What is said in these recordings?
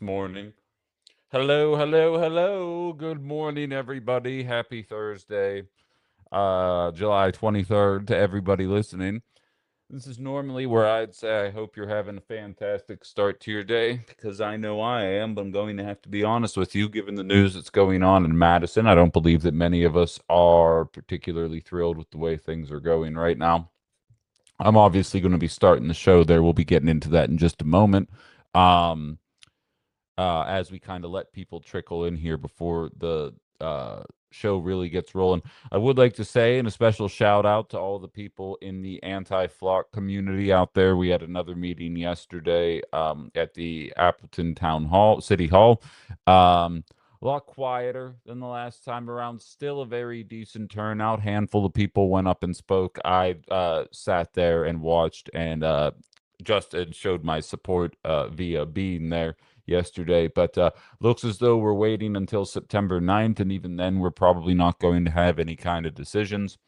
this morning. Hello, hello, hello. Good morning, everybody. Happy Thursday, July 23rd to everybody listening. This is normally where I'd say I hope you're having a fantastic start to your day because I know I am, but I'm going to have to be honest with you. Given the news that's going on in Madison, I don't believe that many of us are particularly thrilled with the way things are going right now. I'm obviously going to be starting the show there. We'll be getting into that in just a moment. Um, as we kind of let people trickle in here before the show really gets rolling. I would like to say, and a special shout out to all the people in the anti flock community out there. We had another meeting yesterday at the Appleton Town Hall, City Hall. A lot quieter than the last time around. Still a very decent turnout. Handful of people went up and spoke. I sat there and watched and just showed my support via being there yesterday. But looks as though we're waiting until September 9th, and even then, we're probably not going to have any kind of decisions.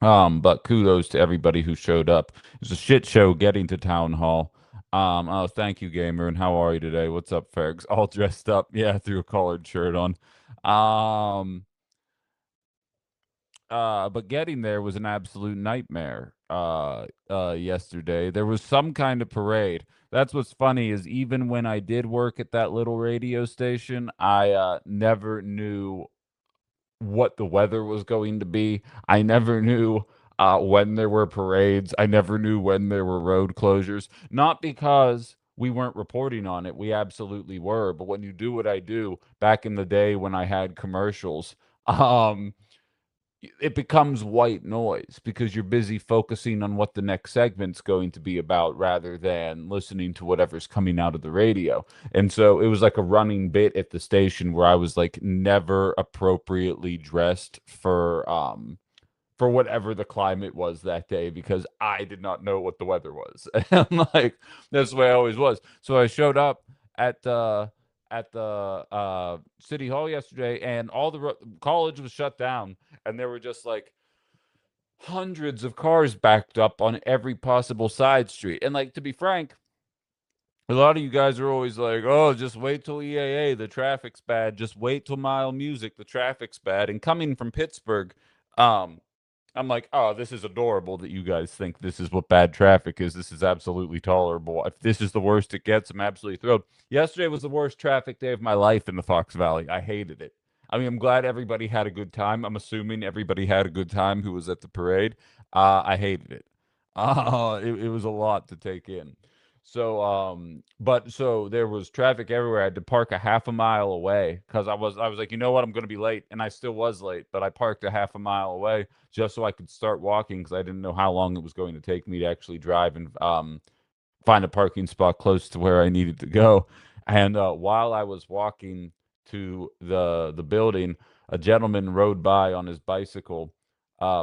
But kudos to everybody who showed up. It was a shit show getting to town hall. Oh, thank you, gamer. And how are you today? What's up, Fergs? All dressed up. Yeah, threw a collared shirt on. Um, but getting there was an absolute nightmare. Yesterday there was some kind of parade. That's what's funny is even when I did work at that little radio station, I never knew what the weather was going to be. I never knew when there were parades. I never knew when there were road closures. Not because we weren't reporting on it. We absolutely were. But when you do what I do back in the day when I had commercials, um, it becomes white noise because you're busy focusing on what the next segment's going to be about rather than listening to whatever's coming out of the radio. And so it was like a running bit at the station where I was like never appropriately dressed for whatever the climate was that day because I did not know what the weather was. And I'm like, that's the way I always was. So I showed up at the city hall yesterday, and all the college was shut down, and there were just like hundreds of cars backed up on every possible side street. And like to be frank, a lot of you guys are always like, "Oh, just wait till EAA, the traffic's bad. Just wait till Mile Music, the traffic's bad." And coming from Pittsburgh, um, I'm like, "Oh, this is adorable that you guys think this is what bad traffic is. This is absolutely tolerable. If this is the worst it gets, I'm absolutely thrilled." Yesterday was the worst traffic day of my life in the Fox Valley. I hated it. I mean, I'm glad everybody had a good time. I'm assuming everybody had a good time who was at the parade. I hated it. It was a lot to take in. So, but so there was traffic everywhere. I had to park a half a mile away because I was like, you know what, I'm going to be late, and I still was late. But I parked a half a mile away just so I could start walking because I didn't know how long it was going to take me to actually drive and find a parking spot close to where I needed to go. And while I was walking to the building, a gentleman rode by on his bicycle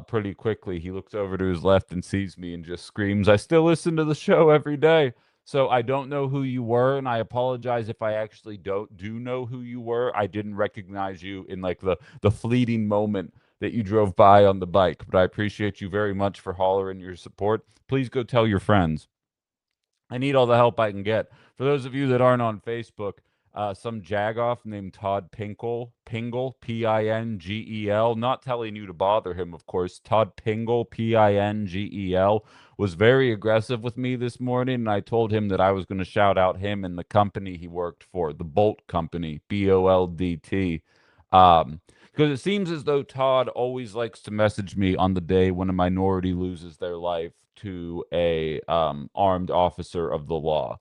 pretty quickly. He looks over to his left and sees me and just screams, "I still listen to the show every day." So I don't know who you were, and I apologize if I actually do know who you were. I didn't recognize you in like the fleeting moment that you drove by on the bike, but I appreciate you very much for hollering your support. Please go tell your friends. I need all the help I can get. For those of you that aren't on Facebook, some jagoff named Todd Pingle, Pingel, not telling you to bother him, of course. Todd Pingel, was very aggressive with me this morning, and I told him that I was going to shout out him and the company he worked for, the Bolt Company, Boldt. Because it seems as though Todd always likes to message me on the day when a minority loses their life to a armed officer of the law.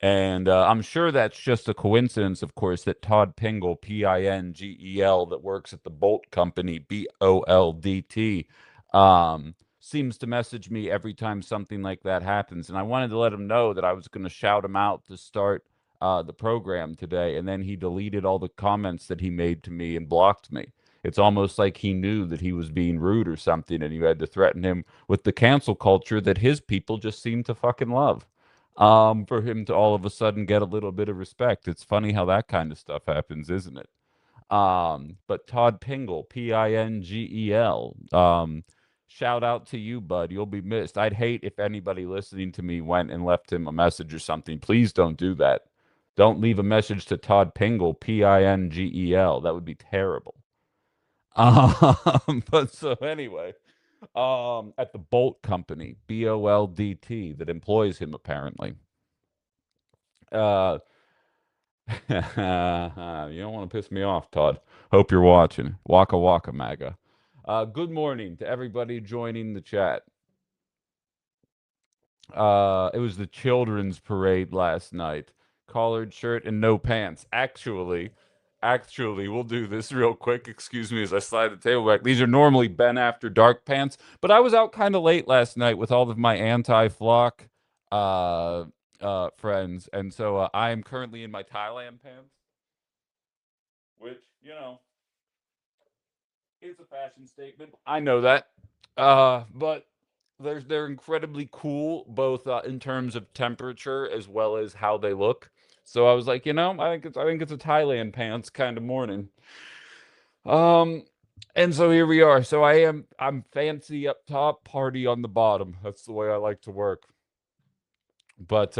And I'm sure that's just a coincidence, of course, that Todd Pingel, that works at the Bolt Company, Boldt, seems to message me every time something like that happens. And I wanted to let him know that I was going to shout him out to start the program today. And then he deleted all the comments that he made to me and blocked me. It's almost like he knew that he was being rude or something, and you had to threaten him with the cancel culture that his people just seem to fucking love. For him to all of a sudden get a little bit of respect. It's funny how that kind of stuff happens, isn't it? But Todd Pingel, shout out to you, bud. You'll be missed. I'd hate if anybody listening to me went and left him a message or something. Please don't do that. Don't leave a message to Todd Pingel, Pingel. That would be terrible. But so anyway, at the Bolt Company, Boldt, that employs him apparently. Uh, you don't want to piss me off, Todd. Hope you're watching. Waka waka, MAGA. Good morning to everybody joining the chat. It was the children's parade last night. Collared shirt and no pants. Actually, we'll do this real quick. Excuse me as I slide the table back. These are normally Ben After Dark pants, but I was out kind of late last night with all of my anti-flock uh friends, and so I am currently in my Thailand pants, which, is a fashion statement. I know that. But they're incredibly cool, both in terms of temperature as well as how they look. So I was like, I think it's a Thailand pants kind of morning. Um, and so here we are. So I'm fancy up top, party on the bottom. That's the way I like to work. But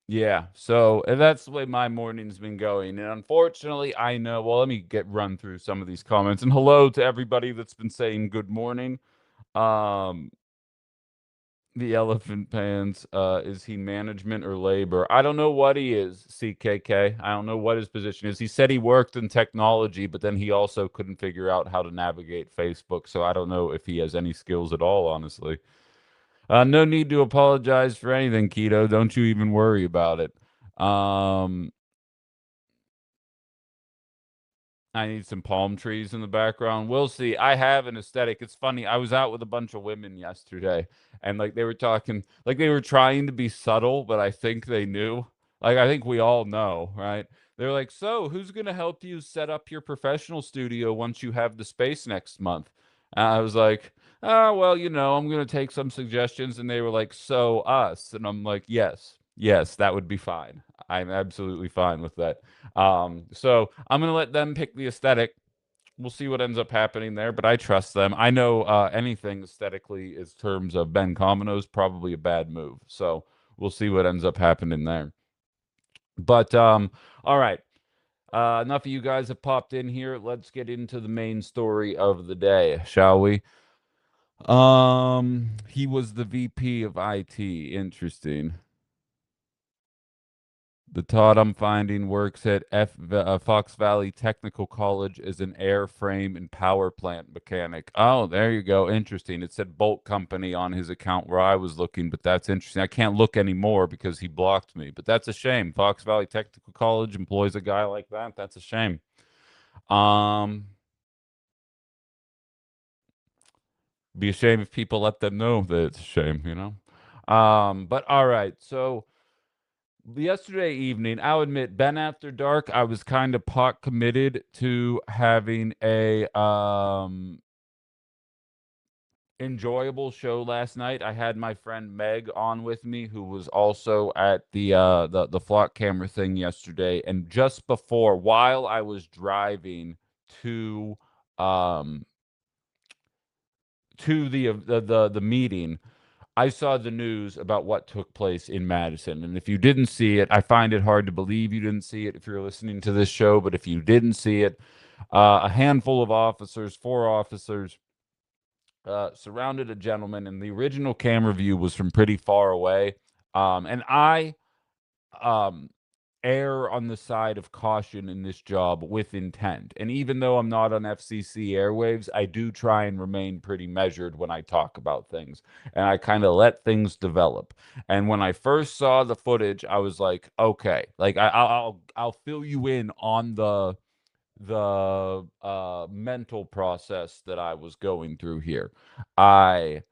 yeah, so that's the way my morning's been going. And unfortunately, I know, well, let me run through some of these comments. And hello to everybody that's been saying good morning. Um, the elephant pants, is he management or labor? I don't know what he is, CKK. I don't know what his position is. He said he worked in technology, but then he also couldn't figure out how to navigate Facebook. So I don't know if he has any skills at all, honestly. No need to apologize for anything, Keto. Don't you even worry about it. Um, I need some palm trees in the background. We'll see. I have an aesthetic. It's funny. I was out with a bunch of women yesterday, and like they were talking, like they were trying to be subtle, but I think they knew. Like I think we all know, right? They're like, "So, who's going to help you set up your professional studio once you have the space next month?" And I was like, "Oh, well, I'm going to take some suggestions." And they were like, "So us." And I'm like, "Yes. Yes, that would be fine. I'm absolutely fine with that." So I'm gonna let them pick the aesthetic. We'll see what ends up happening there, but I trust them. I know anything aesthetically in terms of Ben Cominos probably a bad move. So we'll see what ends up happening there. But all right. Enough of you guys have popped in here. Let's get into the main story of the day, shall we? He was the VP of IT. Interesting. The Todd I'm finding works at Fox Valley Technical College as an airframe and power plant mechanic. Oh, there you go. Interesting. It said Bolt Company on his account where I was looking, but that's interesting. I can't look anymore because he blocked me, but that's a shame. Fox Valley Technical College employs a guy like that. That's a shame. Um, be a shame if people let them know that it's a shame. But all right. So yesterday evening, I'll admit, Ben After Dark, I was kind of pot committed to having a enjoyable show last night. I had my friend Meg on with me, who was also at the flock camera thing yesterday. And just before, while I was driving to um the meeting, I saw the news about what took place in Madison. And if you didn't see it, I find it hard to believe you didn't see it if you're listening to this show. But if you didn't see it, a handful of officers, 4 officers, surrounded a gentleman, and the original camera view was from pretty far away. And I um, err on the side of caution in this job with intent. And even though I'm not on FCC airwaves, I do try and remain pretty measured when I talk about things. And I kind of let things develop. And when I first saw the footage, I was like, okay, like I'll fill you in on the mental process that I was going through here. I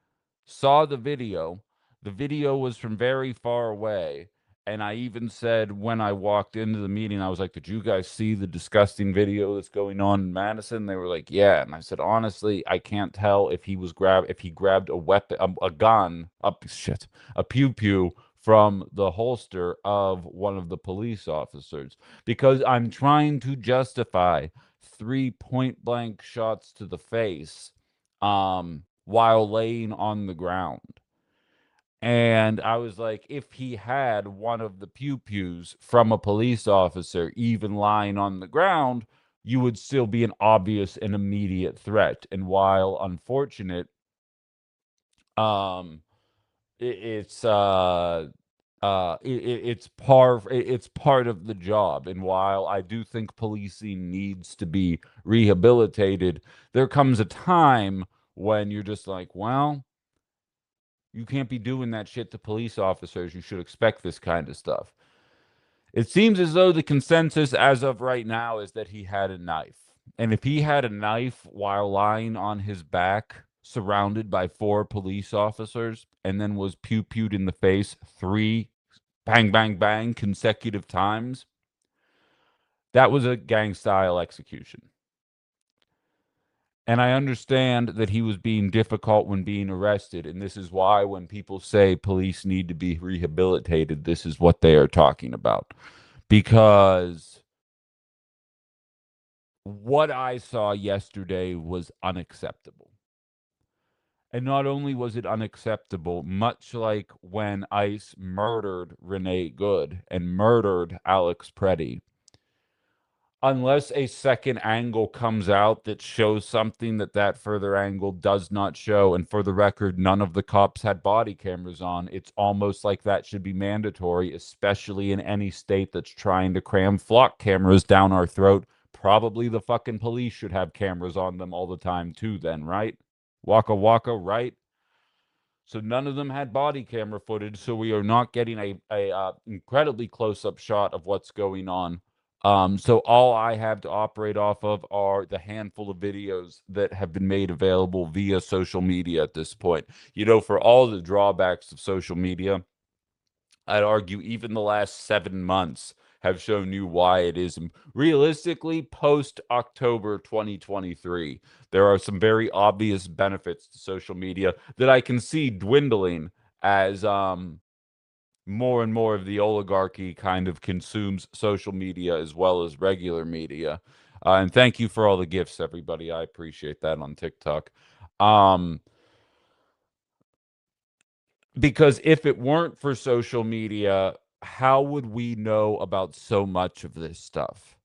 saw the video. The video was from very far away. And I even said when I walked into the meeting, I was like, "Did you guys see the disgusting video that's going on in Madison?" They were like, "Yeah." And I said, "Honestly, I can't tell if he grabbed a weapon, a gun, a pew pew from the holster of one of the police officers, because I'm trying to justify 3 point blank shots to the face while laying on the ground. And I was like, if he had one of the pew-pews from a police officer even lying on the ground, you would still be an obvious and immediate threat. And while unfortunate, um, it's it's part of the job. And while I do think policing needs to be rehabilitated, there comes a time when you're just like, well, you can't be doing that shit to police officers. You should expect this kind of stuff. It seems as though the consensus as of right now is that he had a knife. And if he had a knife while lying on his back, surrounded by four police officers, and then was pew-pewed in the face three bang, bang, bang consecutive times, that was a gang style execution. And I understand that he was being difficult when being arrested. And this is why when people say police need to be rehabilitated, this is what they are talking about. Because what I saw yesterday was unacceptable. And not only was it unacceptable, much like when ICE murdered Renee Good and murdered Alex Preddy, unless a second angle comes out that shows something that that further angle does not show, and for the record, none of the cops had body cameras on, it's almost like that should be mandatory, especially in any state that's trying to cram flock cameras down our throat. Probably the fucking police should have cameras on them all the time too then, right? Waka waka, right? So none of them had body camera footage, so we are not getting a incredibly close up shot of what's going on. So all I have to operate off of are the handful of videos that have been made available via social media at this point. You know, for all the drawbacks of social media, I'd argue even the last 7 months have shown you why it is realistically post October 2023. There are some very obvious benefits to social media that I can see dwindling as more and more of the oligarchy kind of consumes social media as well as regular media. And thank you for all the gifts, everybody. I appreciate that on TikTok. Um, because if it weren't for social media, how would we know about so much of this stuff?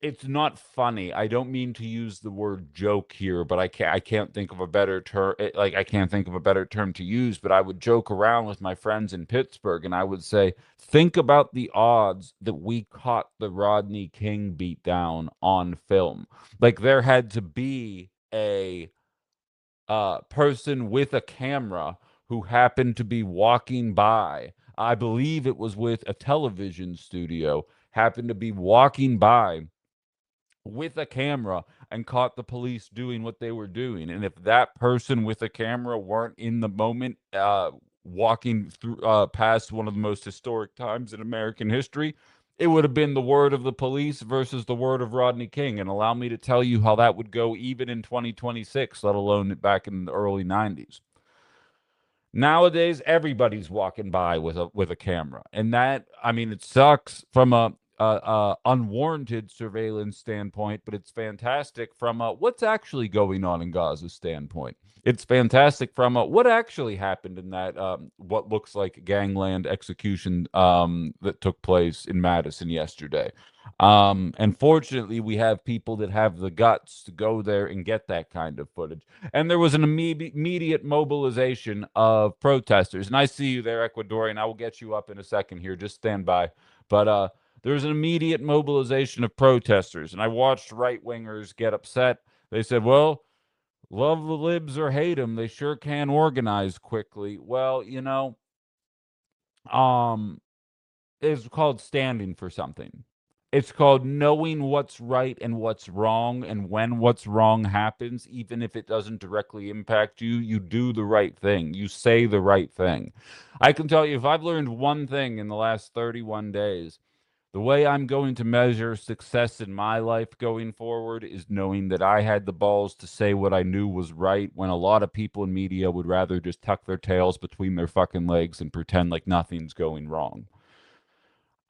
It's not funny. I don't mean to use the word joke here, but I can't think of a better term. Like I can't think of a better term to use. But I would joke around with my friends in Pittsburgh, and I would say, think about the odds that we caught the Rodney King beatdown on film. Like there had to be a person with a camera who happened to be walking by. I believe it was with a television studio, happened to be walking by with a camera and caught the police doing what they were doing. And if that person with a camera weren't in the moment, walking through past one of the most historic times in American history, it would have been the word of the police versus the word of Rodney King. And allow me to tell you how that would go even in 2026, let alone back in the early 90s. Nowadays, everybody's walking by with a camera, and that, I mean, it sucks from a unwarranted surveillance standpoint, but it's fantastic from a what's actually going on in Gaza standpoint. It's fantastic from a what actually happened in that what looks like gangland execution that took place in Madison yesterday. And fortunately, we have people that have the guts to go there and get that kind of footage. And there was an immediate mobilization of protesters. And I see you there, Ecuadorian. I will get you up in a second here. Just stand by. But there was an immediate mobilization of protesters. And I watched right wingers get upset. They said, well, love the libs or hate them. They sure can organize quickly. Well, um, it's called standing for something. It's called knowing what's right and what's wrong, and when what's wrong happens, even if it doesn't directly impact you, you do the right thing. You say the right thing. I can tell you, if I've learned one thing in the last 31 days, the way I'm going to measure success in my life going forward is knowing that I had the balls to say what I knew was right when a lot of people in media would rather just tuck their tails between their fucking legs and pretend like nothing's going wrong.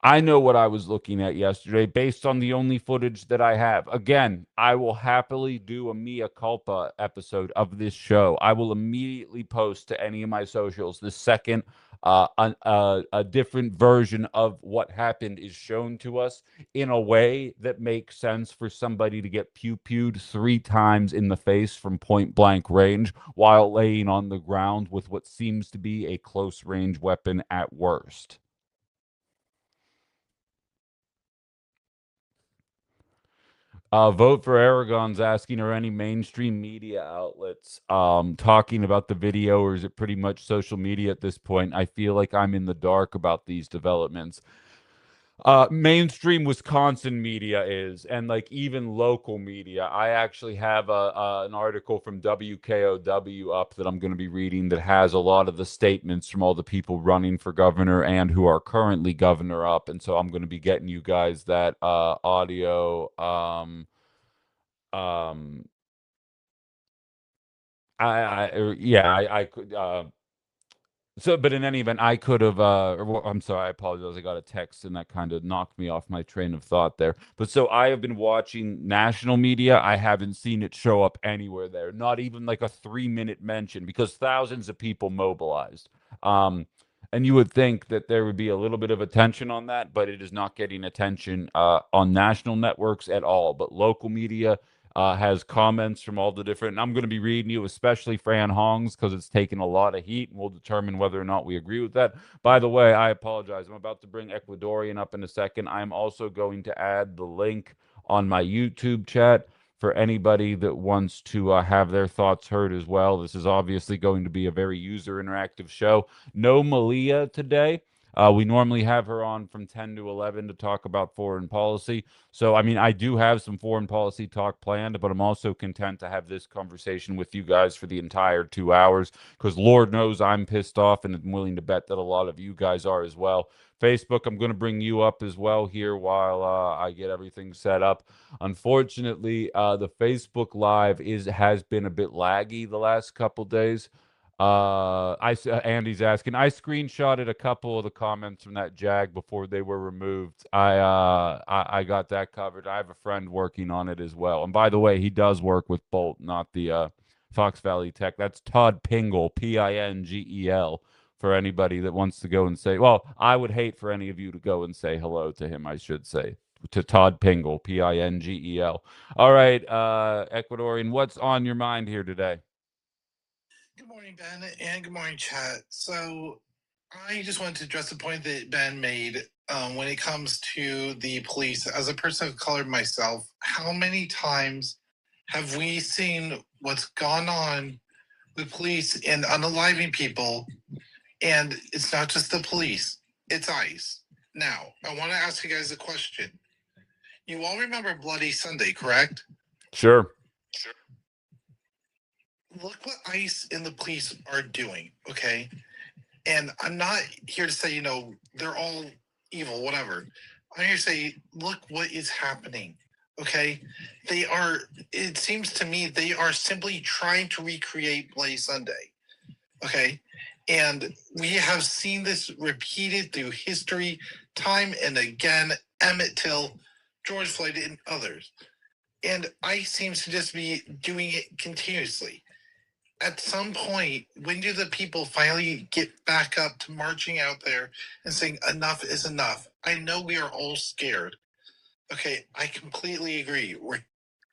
I know what I was looking at yesterday based on the only footage that I have. Again, I will happily do a mea culpa episode of this show. I will immediately post to any of my socials the second a different version of what happened is shown to us in a way that makes sense for somebody to get pew-pewed 3 times in the face from point blank range while laying on the ground with what seems to be a close range weapon at worst. Vote for Aragon's asking, are any mainstream media outlets talking about the video, or is it pretty much social media at this point? I feel like I'm in the dark about these developments. Mainstream Wisconsin media is, and like even local media. I actually have an article from WKOW up that I'm going to be reading that has a lot of the statements from all the people running for governor and who are currently governor up, and so I'm going to be getting you guys that audio. Um, I could. So, but in any event, I could have. I'm sorry, I apologize. I got a text and that kind of knocked me off my train of thought there. But so I have been watching national media. I haven't seen it show up anywhere there, not even like a 3 minute mention, because thousands of people mobilized. Um, and you would think that there would be a little bit of attention on that, but it is not getting attention on national networks at all. But local media has comments from all the different. And I'm going to be reading you, especially Fran Hong's, because it's taken a lot of heat, and we'll determine whether or not we agree with that. By the way, I apologize. I'm about to bring Ecuadorian up in a second. I'm also going to add the link on my YouTube chat for anybody that wants to have their thoughts heard as well. This is obviously going to be a very user interactive show. No Malia today. We normally have her on from 10 to 11 to talk about foreign policy. So, I mean, I do have some foreign policy talk planned, but I'm also content to have this conversation with you guys for the entire 2 hours because Lord knows I'm pissed off, and I'm willing to bet that a lot of you guys are as well. Facebook, I'm going to bring you up as well here while I get everything set up. Unfortunately, the Facebook Live has been a bit laggy the last couple days. Andy's asking. I screenshotted a couple of the comments from that Jag before they were removed. I got that covered. I have a friend working on it as well. And by the way, he does work with Bolt, not the Fox Valley Tech. That's Todd Pingle, Pingel. For anybody that wants to go and say, well, I would hate for any of you to go and say hello to him. I should say to Todd Pingle, Pingel. All right, Ecuadorian, what's on your mind here today? Good morning, Ben, and good morning, chat. So I just wanted to address the point that Ben made when it comes to the police. As a person of color myself, how many times have we seen what's gone on with police and unaliving people? And it's not just the police, it's ICE. Now, I want to ask you guys a question. You all remember Bloody Sunday, correct? Sure. Look what ICE and the police are doing, okay? And I'm not here to say, they're all evil, whatever. I'm here to say, look what is happening, okay? It seems to me, they are simply trying to recreate Bloody Sunday, okay? And we have seen this repeated through history, time and again, Emmett Till, George Floyd, and others. And ICE seems to just be doing it continuously. At some point, when do the people finally get back up to marching out there and saying enough is enough? I know we are all scared. Okay, I completely agree.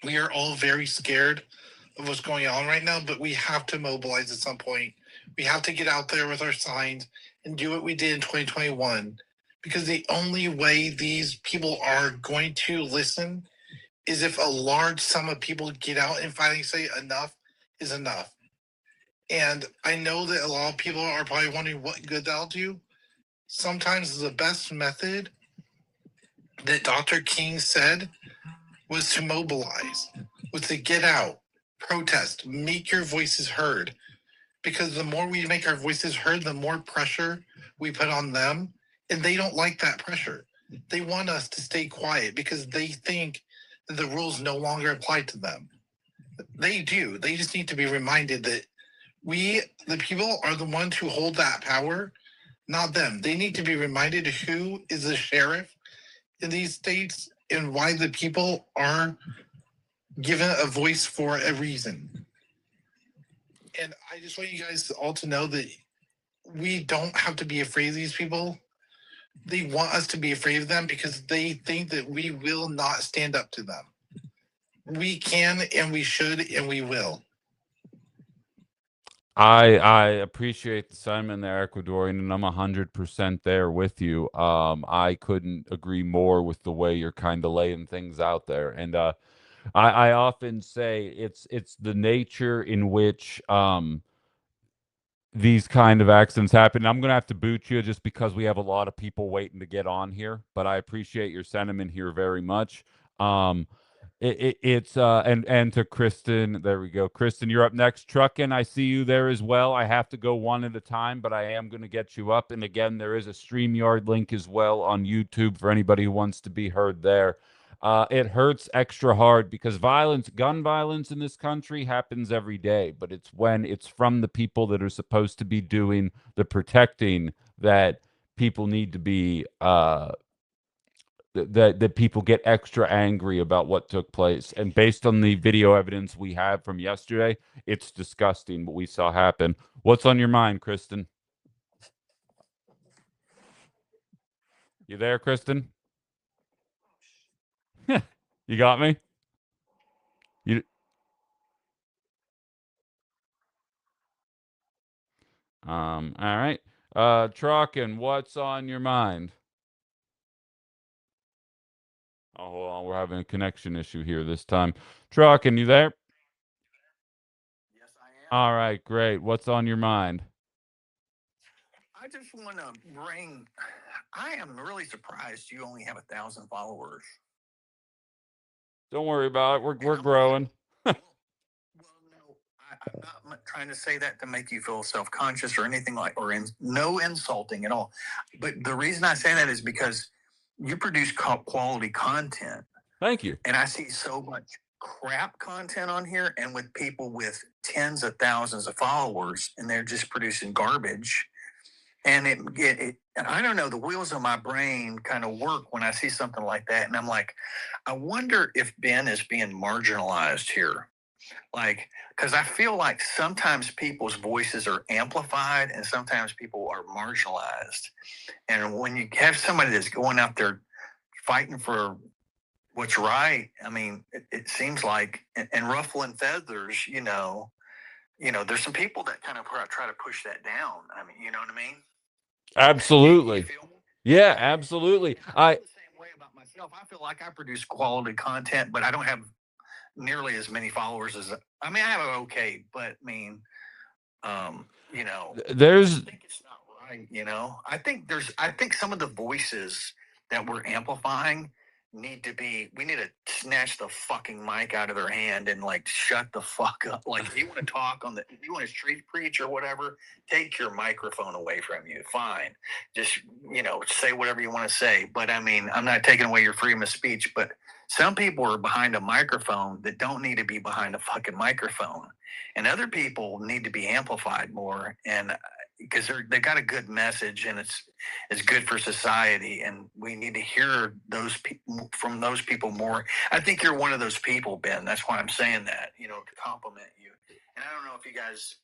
We are all very scared of what's going on right now, but we have to mobilize at some point. We have to get out there with our signs and do what we did in 2021, because the only way these people are going to listen is if a large sum of people get out and finally say enough is enough. And I know that a lot of people are probably wondering what good that'll do. Sometimes the best method that Dr. King said was to mobilize, was to get out, protest, make your voices heard. Because the more we make our voices heard, the more pressure we put on them. And they don't like that pressure. They want us to stay quiet because they think that the rules no longer apply to them. They do. They just need to be reminded that we, the people, are the ones who hold that power, not them. They need to be reminded who is the sheriff in these states and why the people are given a voice for a reason. And I just want you guys all to know that we don't have to be afraid of these people. They want us to be afraid of them because they think that we will not stand up to them. We can and we should and we will. I appreciate the sentiment there, Ecuadorian, and I'm 100% there with you. I couldn't agree more with the way you're kind of laying things out there. And I often say it's the nature in which these kind of accidents happen. I'm gonna have to boot you just because we have a lot of people waiting to get on here, but I appreciate your sentiment here very much. Um, it's and to Kristen, there we go. Kristen, you're up next. Truckin', I see you there as well. I have to go one at a time, but I am going to get you up. And again, there is a StreamYard link as well on YouTube for anybody who wants to be heard there. It hurts extra hard because gun violence in this country happens every day, but it's when it's from the people that are supposed to be doing the protecting that people need to be that people get extra angry about what took place. And based on the video evidence we have from yesterday, it's disgusting what we saw happen. What's on your mind, Kristen? You there, Kristen? You got me? You all right. Truckin', what's on your mind? Oh, hold on, we're having a connection issue here this time. Truckin', you there? Yes, I am. All right, great. What's on your mind? I just want to bring. I am really surprised you only have 1,000 followers. Don't worry about it. We're And I'm growing. well, no, I'm not trying to say that to make you feel self-conscious or anything like, or no insulting at all. But the reason I say that is because you produce quality content, Thank you. and I see so much crap content on here, and with people with tens of thousands of followers, and they're just producing garbage. And and I don't know, the wheels of my brain kind of work when I see something like that. And I'm like, I wonder if Ben is being marginalized here. Like, because I feel like sometimes people's voices are amplified and sometimes people are marginalized. And when you have somebody that's going out there fighting for what's right, I mean, it seems like, and ruffling feathers, there's some people that kind of try to push that down. I mean, you know what I mean? Absolutely. You Yeah, absolutely. I feel the same way about myself. I feel like I produce quality content, but I don't have nearly as many followers as I mean. I have okay, but I mean, There's I think it's not right. I think some of the voices that we're amplifying we need to snatch the fucking mic out of their hand and like shut the fuck up. Like if you want to talk if you want to street preach or whatever, take your microphone away from you. Fine. Just, say whatever you want to say. But I mean, I'm not taking away your freedom of speech, but some people are behind a microphone that don't need to be behind a fucking microphone. And other people need to be amplified more. And because they got a good message and it's good for society, and we need to hear from those people more. I think you're one of those people, Ben. That's why I'm saying that, to compliment you. And I don't know if you guys,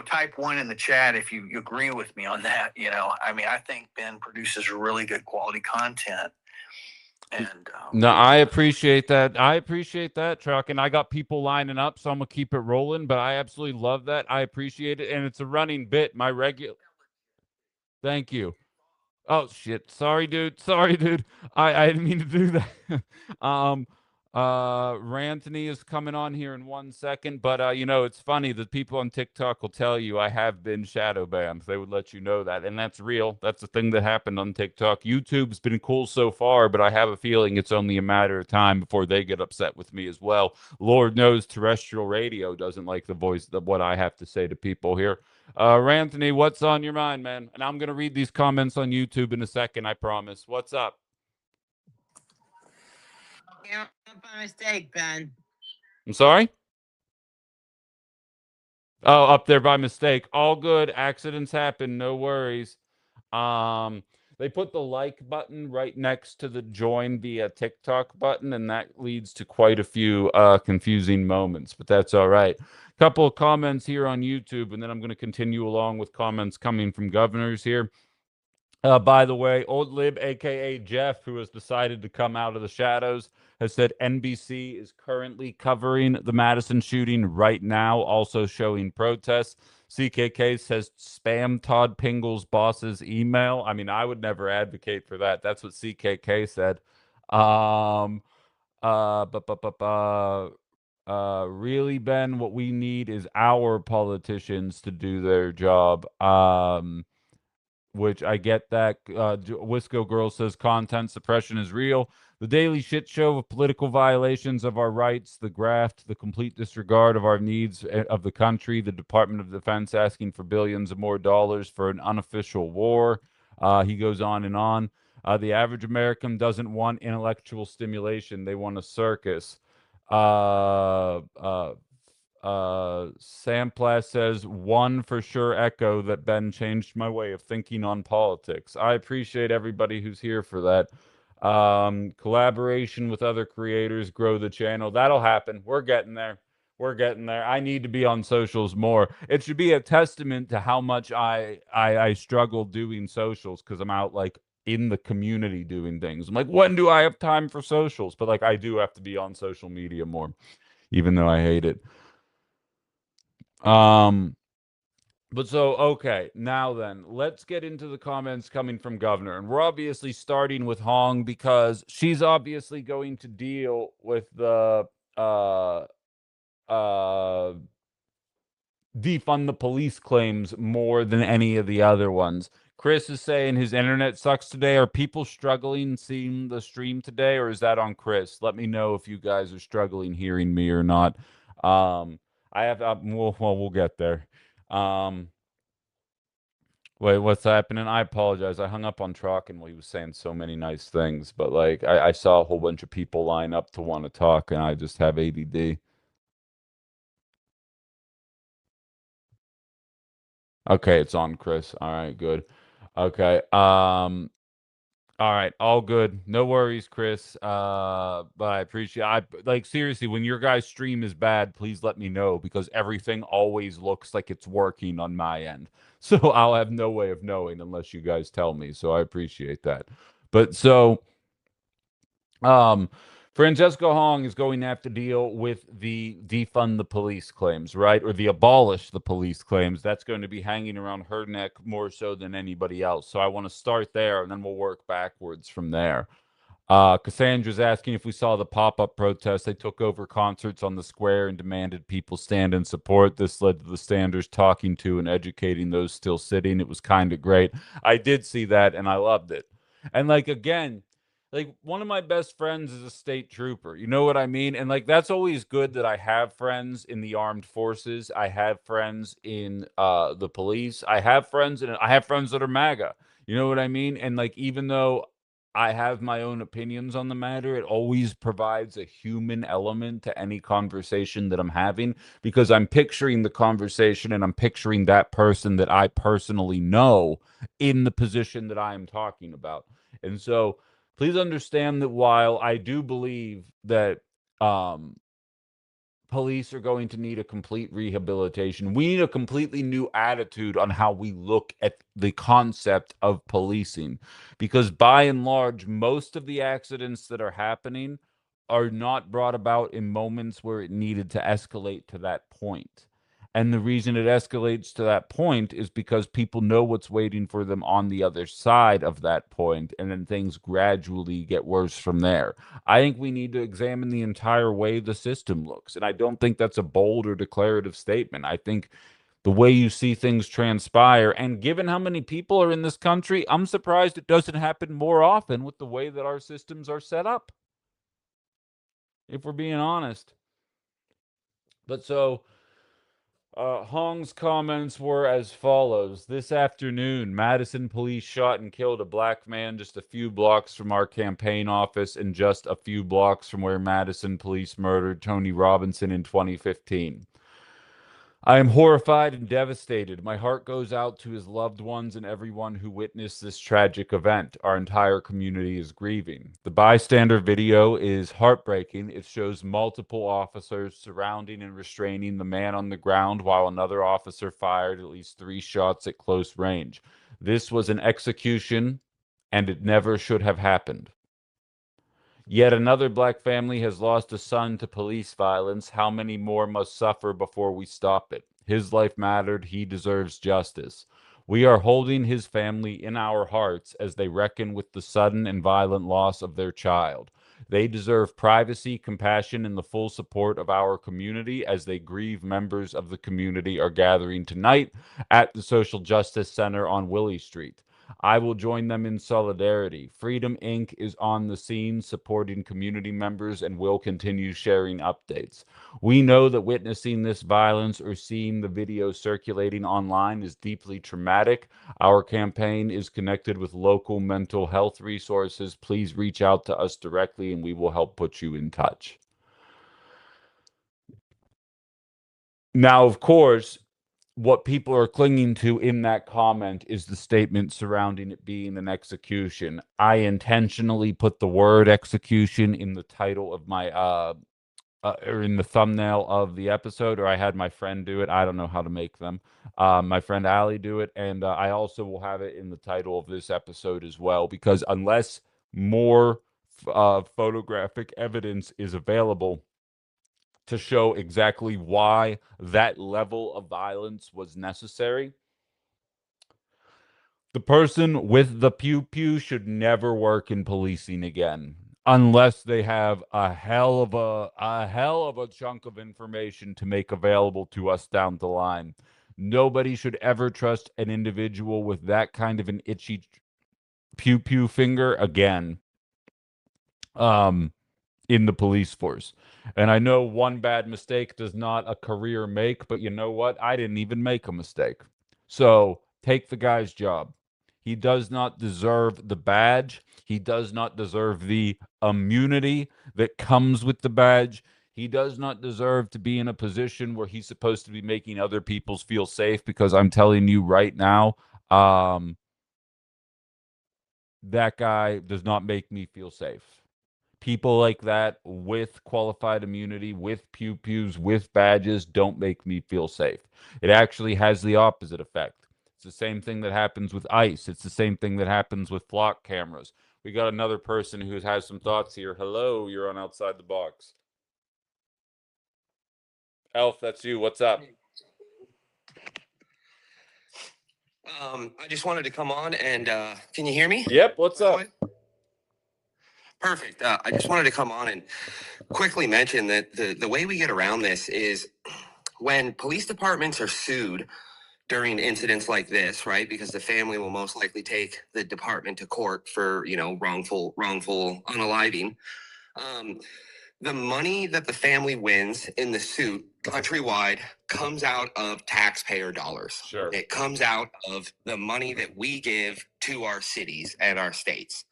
type one in the chat if you agree with me on that. I mean, I think Ben produces really good quality content. And no, I appreciate that. I appreciate that, Truck. And I got people lining up, so I'm gonna keep it rolling. But I absolutely love that. I appreciate it, and it's a running bit. My regular. Thank you. Oh shit. Sorry, dude. Sorry, dude. I didn't mean to do that. Rantony is coming on here in 1 second, but it's funny. The people on TikTok will tell you I have been shadow banned. They would let you know that, and that's real. That's the thing that happened on TikTok. YouTube's been cool so far, but I have a feeling it's only a matter of time before they get upset with me as well. Lord knows terrestrial radio doesn't like the voice of what I have to say to people here. Anthony, what's on your mind, man? And I'm gonna read these comments on YouTube in a second, I promise. What's up? You're by mistake, Ben. I'm sorry? Oh, up there by mistake. All good. Accidents happen. No worries. They put the like button right next to the join via TikTok button, and that leads to quite a few confusing moments, but that's all right. Couple of comments here on YouTube, and then I'm going to continue along with comments coming from governors here. By the way, Old Lib, aka Jeff, who has decided to come out of the shadows, has said NBC is currently covering the Madison shooting right now, also showing protests. CKK says spam Todd Pingle's boss's email. I mean, I would never advocate for that. That's what CKK said. Um, uh, bu- bu- bu- bu- really, Ben, what we need is our politicians to do their job. Which I get that. Wisco Girl says content suppression is real. The daily shit show of political violations of our rights, the graft, the complete disregard of our needs of the country, the Department of Defense asking for billions of more dollars for an unofficial war. He goes on and on. The average American doesn't want intellectual stimulation, they want a circus. Uh, uh, Samplas says, one for sure echo that Ben changed my way of thinking on politics. I appreciate everybody who's here for that. Collaboration with other creators, grow the channel. That'll happen. We're getting there. We're getting there. I need to be on socials more. It should be a testament to how much I struggle doing socials because I'm out like in the community doing things. I'm like, when do I have time for socials? But like I do have to be on social media more, even though I hate it. Um, but so, okay, now then, let's get into the comments coming from Governor. And we're obviously starting with Hong because she's obviously going to deal with the defund the police claims more than any of the other ones. Chris is saying his internet sucks today. Are people struggling seeing the stream today, or is that on Chris? Let me know if you guys are struggling hearing me or not. I have, we'll get there. Wait, what's happening? I apologize. I hung up on Trocken while he was saying so many nice things, but like I saw a whole bunch of people line up to want to talk, and I just have ADD. Okay, it's on, Chris. All right, good. Okay. All right, all good. No worries, Chris. But I appreciate I like seriously, when your guys' stream is bad, please let me know because everything always looks like it's working on my end. So I'll have no way of knowing unless you guys tell me. So I appreciate that. But so um, Francesco Hong is going to have to deal with the defund the police claims, right? Or the abolish the police claims. That's going to be hanging around her neck more so than anybody else. So I want to start there and then we'll work backwards from there. Cassandra's asking if we saw the pop-up protest. They took over concerts on the square and demanded people stand in support. This led to the standers talking to and educating those still sitting. It was kind of great. I did see that and I loved it. And like again, like one of my best friends is a state trooper. You know what I mean? And like that's always good that I have friends in the armed forces. I have friends in the police. I have friends that are MAGA. You know what I mean? And like even though I have my own opinions on the matter, it always provides a human element to any conversation that I'm having because I'm picturing the conversation and I'm picturing that person that I personally know in the position that I am talking about. And so please understand that while I do believe that police are going to need a complete rehabilitation, we need a completely new attitude on how we look at the concept of policing. Because by and large, most of the accidents that are happening are not brought about in moments where it needed to escalate to that point. And the reason it escalates to that point is because people know what's waiting for them on the other side of that point, and then things gradually get worse from there. I think we need to examine the entire way the system looks. And I don't think that's a bold or declarative statement. I think the way you see things transpire, and given how many people are in this country, I'm surprised it doesn't happen more often with the way that our systems are set up, if we're being honest. But so Hong's comments were as follows. This afternoon, Madison police shot and killed a black man just a few blocks from our campaign office and just a few blocks from where Madison police murdered Tony Robinson in 2015. I am horrified and devastated. My heart goes out to his loved ones and everyone who witnessed this tragic event. Our entire community is grieving. The bystander video is heartbreaking. It shows multiple officers surrounding and restraining the man on the ground while another officer fired at least 3 shots at close range. This was an execution, and it never should have happened. Yet another black family has lost a son to police violence. How many more must suffer before we stop it? His life mattered. He deserves justice. We are holding his family in our hearts as they reckon with the sudden and violent loss of their child. They deserve privacy, compassion, and the full support of our community as they grieve. Members of the community are gathering tonight at the Social Justice Center on Willie Street. I will join them in solidarity. Freedom Inc. is on the scene supporting community members and will continue sharing updates. We know that witnessing this violence or seeing the video circulating online is deeply traumatic. Our campaign is connected with local mental health resources. Please reach out to us directly and we will help put you in touch. Now, of course, what people are clinging to in that comment is the statement surrounding it being an execution. I intentionally put the word execution in the title of my or in the thumbnail of the episode, or I had my friend do it. I don't know how to make them. My friend Allie do it, and I also will have it in the title of this episode as well, because unless more photographic evidence is available to show exactly why that level of violence was necessary, the person with the pew pew should never work in policing again, unless they have a hell of a chunk of information to make available to us down the line. Nobody should ever trust an individual with that kind of an itchy pew pew finger again. In the police force. And I know one bad mistake does not a career make, but you know what? I didn't even make a mistake. So take the guy's job. He does not deserve the badge. He does not deserve the immunity that comes with the badge. He does not deserve to be in a position where he's supposed to be making other people feel safe, because I'm telling you right now, that guy does not make me feel safe. People like that with qualified immunity, with pew pews, with badges don't make me feel safe. It actually has the opposite effect. It's the same thing that happens with ICE. It's the same thing that happens with flock cameras. We got another person who has some thoughts here. Hello, you're on Outside the Box. Elf, that's you. What's up? I just wanted to come on and can you hear me? Yep, what's up? Perfect. I just wanted to come on and quickly mention that the way we get around this is when police departments are sued during incidents like this, right? Because the family will most likely take the department to court for, wrongful unaliving. The money that the family wins in the suit countrywide comes out of taxpayer dollars. Sure. It comes out of the money that we give to our cities and our states.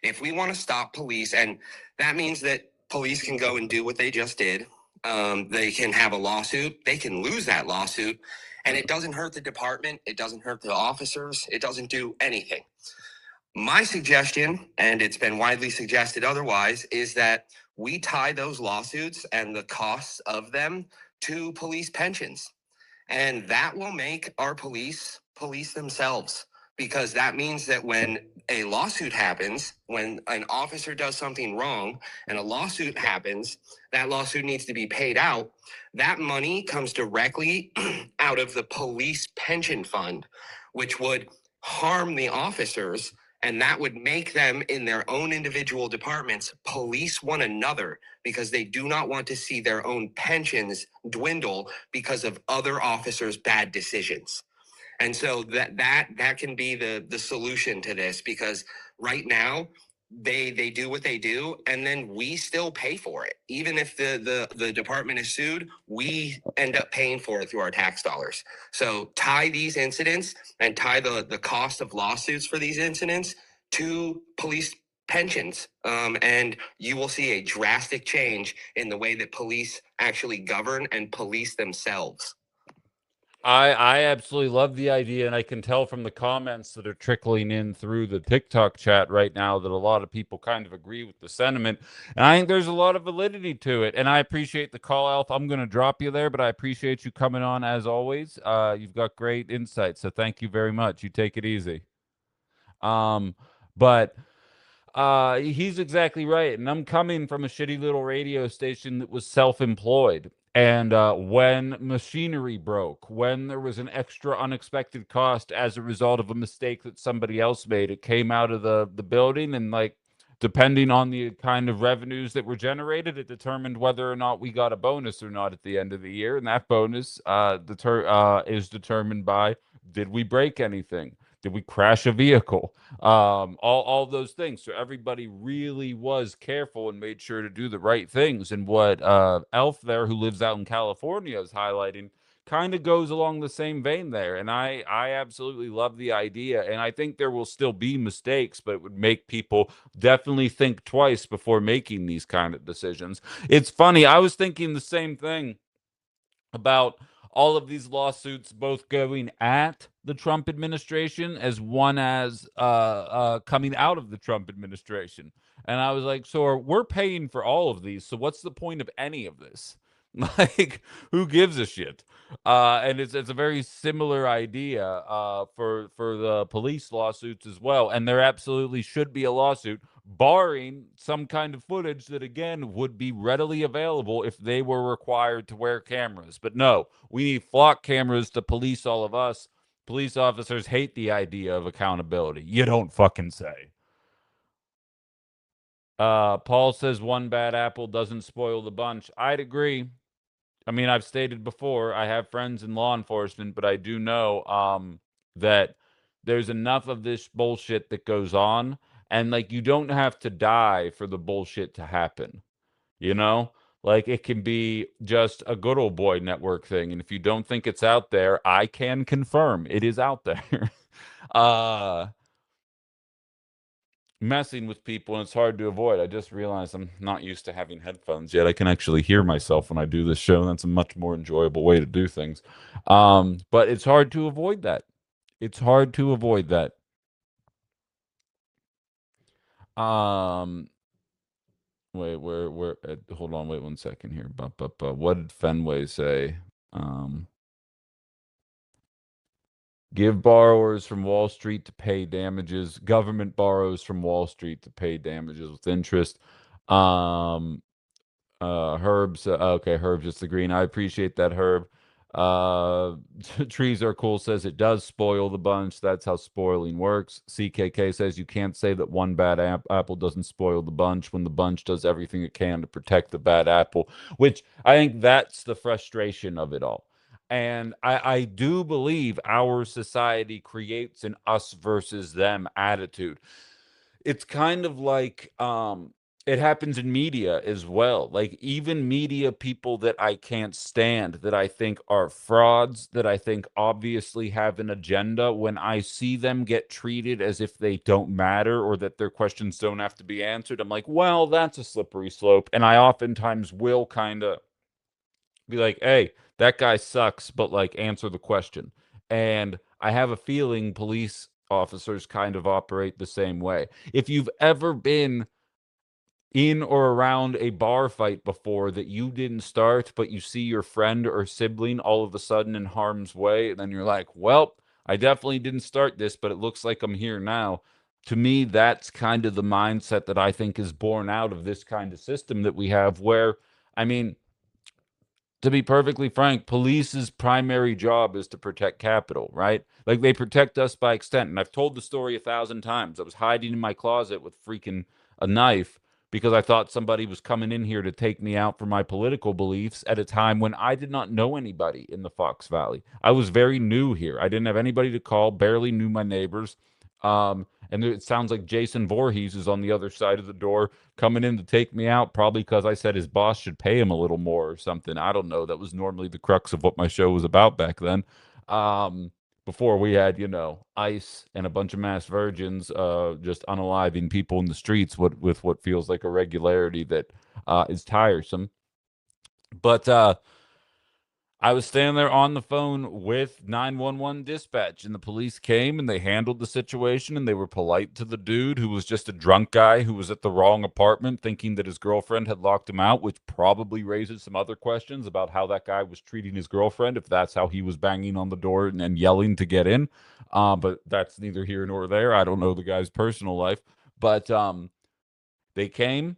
If we want to stop police, and that means that police can go and do what they just did. They can have a lawsuit. They can lose that lawsuit. And it doesn't hurt the department. It doesn't hurt the officers. It doesn't do anything. My suggestion, and it's been widely suggested otherwise, is that we tie those lawsuits and the costs of them to police pensions. And that will make our police themselves, because that means that when a lawsuit happens, when an officer does something wrong and a lawsuit happens, that lawsuit needs to be paid out. That money comes directly out of the police pension fund, which would harm the officers. And that would make them, in their own individual departments, police one another, because they do not want to see their own pensions dwindle because of other officers' bad decisions. And so that can be the solution to this, because right now they do what they do, and then we still pay for it. Even if the department is sued, we end up paying for it through our tax dollars. So tie these incidents and tie the cost of lawsuits for these incidents to police pensions, and you will see a drastic change in the way that police actually govern and police themselves. I absolutely love the idea, and I can tell from the comments that are trickling in through the TikTok chat right now that a lot of people kind of agree with the sentiment. And I think there's a lot of validity to it. And I appreciate the call, Alf. I'm going to drop you there, but I appreciate you coming on as always. You've got great insight, so thank you very much. You take it easy. But he's exactly right. And I'm coming from a shitty little radio station that was self-employed. And when machinery broke, when there was an extra unexpected cost as a result of a mistake that somebody else made, it came out of the building, and like depending on the kind of revenues that were generated, it determined whether or not we got a bonus or not at the end of the year. And that bonus is determined by, did we break anything? Did we crash a vehicle? All those things. So everybody really was careful and made sure to do the right things. And what Elf there, who lives out in California, is highlighting kind of goes along the same vein there. And I absolutely love the idea. And I think there will still be mistakes, but it would make people definitely think twice before making these kind of decisions. It's funny. I was thinking the same thing about all of these lawsuits both going at the Trump administration as one as coming out of the Trump administration. And I was like, so we're paying for all of these. So what's the point of any of this? Like, who gives a shit? And it's a very similar idea for the police lawsuits as well. And there absolutely should be a lawsuit, barring some kind of footage that again would be readily available if they were required to wear cameras. But no, we need flock cameras to police all of us. Police officers hate the idea of accountability. You don't fucking say. Paul says one bad apple doesn't spoil the bunch. I'd agree. I mean, I've stated before, I have friends in law enforcement, but I do know that there's enough of this bullshit that goes on, and like you don't have to die for the bullshit to happen. You know? Like it can be just a good old boy network thing, and if you don't think it's out there, I can confirm it is out there. uh Messing with people, and it's hard to avoid. I just realized I'm not used to having headphones yet. I can actually hear myself when I do this show. That's a much more enjoyable way to do things. But it's hard to avoid that. It's hard to avoid that. Um, wait, where? Hold on, wait 1 second here. What did Fenway say? Um, Give borrowers from Wall Street to pay damages. Government borrows from Wall Street to pay damages with interest. Um, Herb's okay. Herb just agreeing. I appreciate that, Herb. Uh, trees are cool. Says it does spoil the bunch. That's how spoiling works. CKK says you can't say that one bad apple doesn't spoil the bunch when the bunch does everything it can to protect the bad apple. Which I think that's the frustration of it all. And I do believe our society creates an us versus them attitude. It's kind of like it happens in media as well. Like even media people that I can't stand, that I think are frauds, that I think obviously have an agenda, when I see them get treated as if they don't matter or that their questions don't have to be answered, I'm like, well, that's a slippery slope. And I oftentimes will kind of be like, hey, that guy sucks, but like answer the question. And I have a feeling police officers kind of operate the same way. If you've ever been in or around a bar fight before that you didn't start, but you see your friend or sibling all of a sudden in harm's way, and then you're like, well, I definitely didn't start this, but it looks like I'm here now. To me, that's kind of the mindset that I think is born out of this kind of system that we have, where, I mean, to be perfectly frank, police's primary job is to protect capital, right? Like they protect us by extent. And I've told the story 1,000 times. I was hiding in my closet with freaking a knife because I thought somebody was coming in here to take me out for my political beliefs at a time when I did not know anybody in the Fox Valley. I was very new here. I didn't have anybody to call, barely knew my neighbors. And it sounds like Jason Voorhees is on the other side of the door coming in to take me out, probably because I said his boss should pay him a little more or something. I don't know. That was normally the crux of what my show was about back then. Before we had, ICE and a bunch of mass virgins just unaliving people in the streets with what feels like a regularity that is tiresome. But I was standing there on the phone with 911 dispatch, and the police came and they handled the situation, and they were polite to the dude who was just a drunk guy who was at the wrong apartment thinking that his girlfriend had locked him out, which probably raises some other questions about how that guy was treating his girlfriend, if that's how he was banging on the door and yelling to get in. But that's neither here nor there. I don't know the guy's personal life. But they came,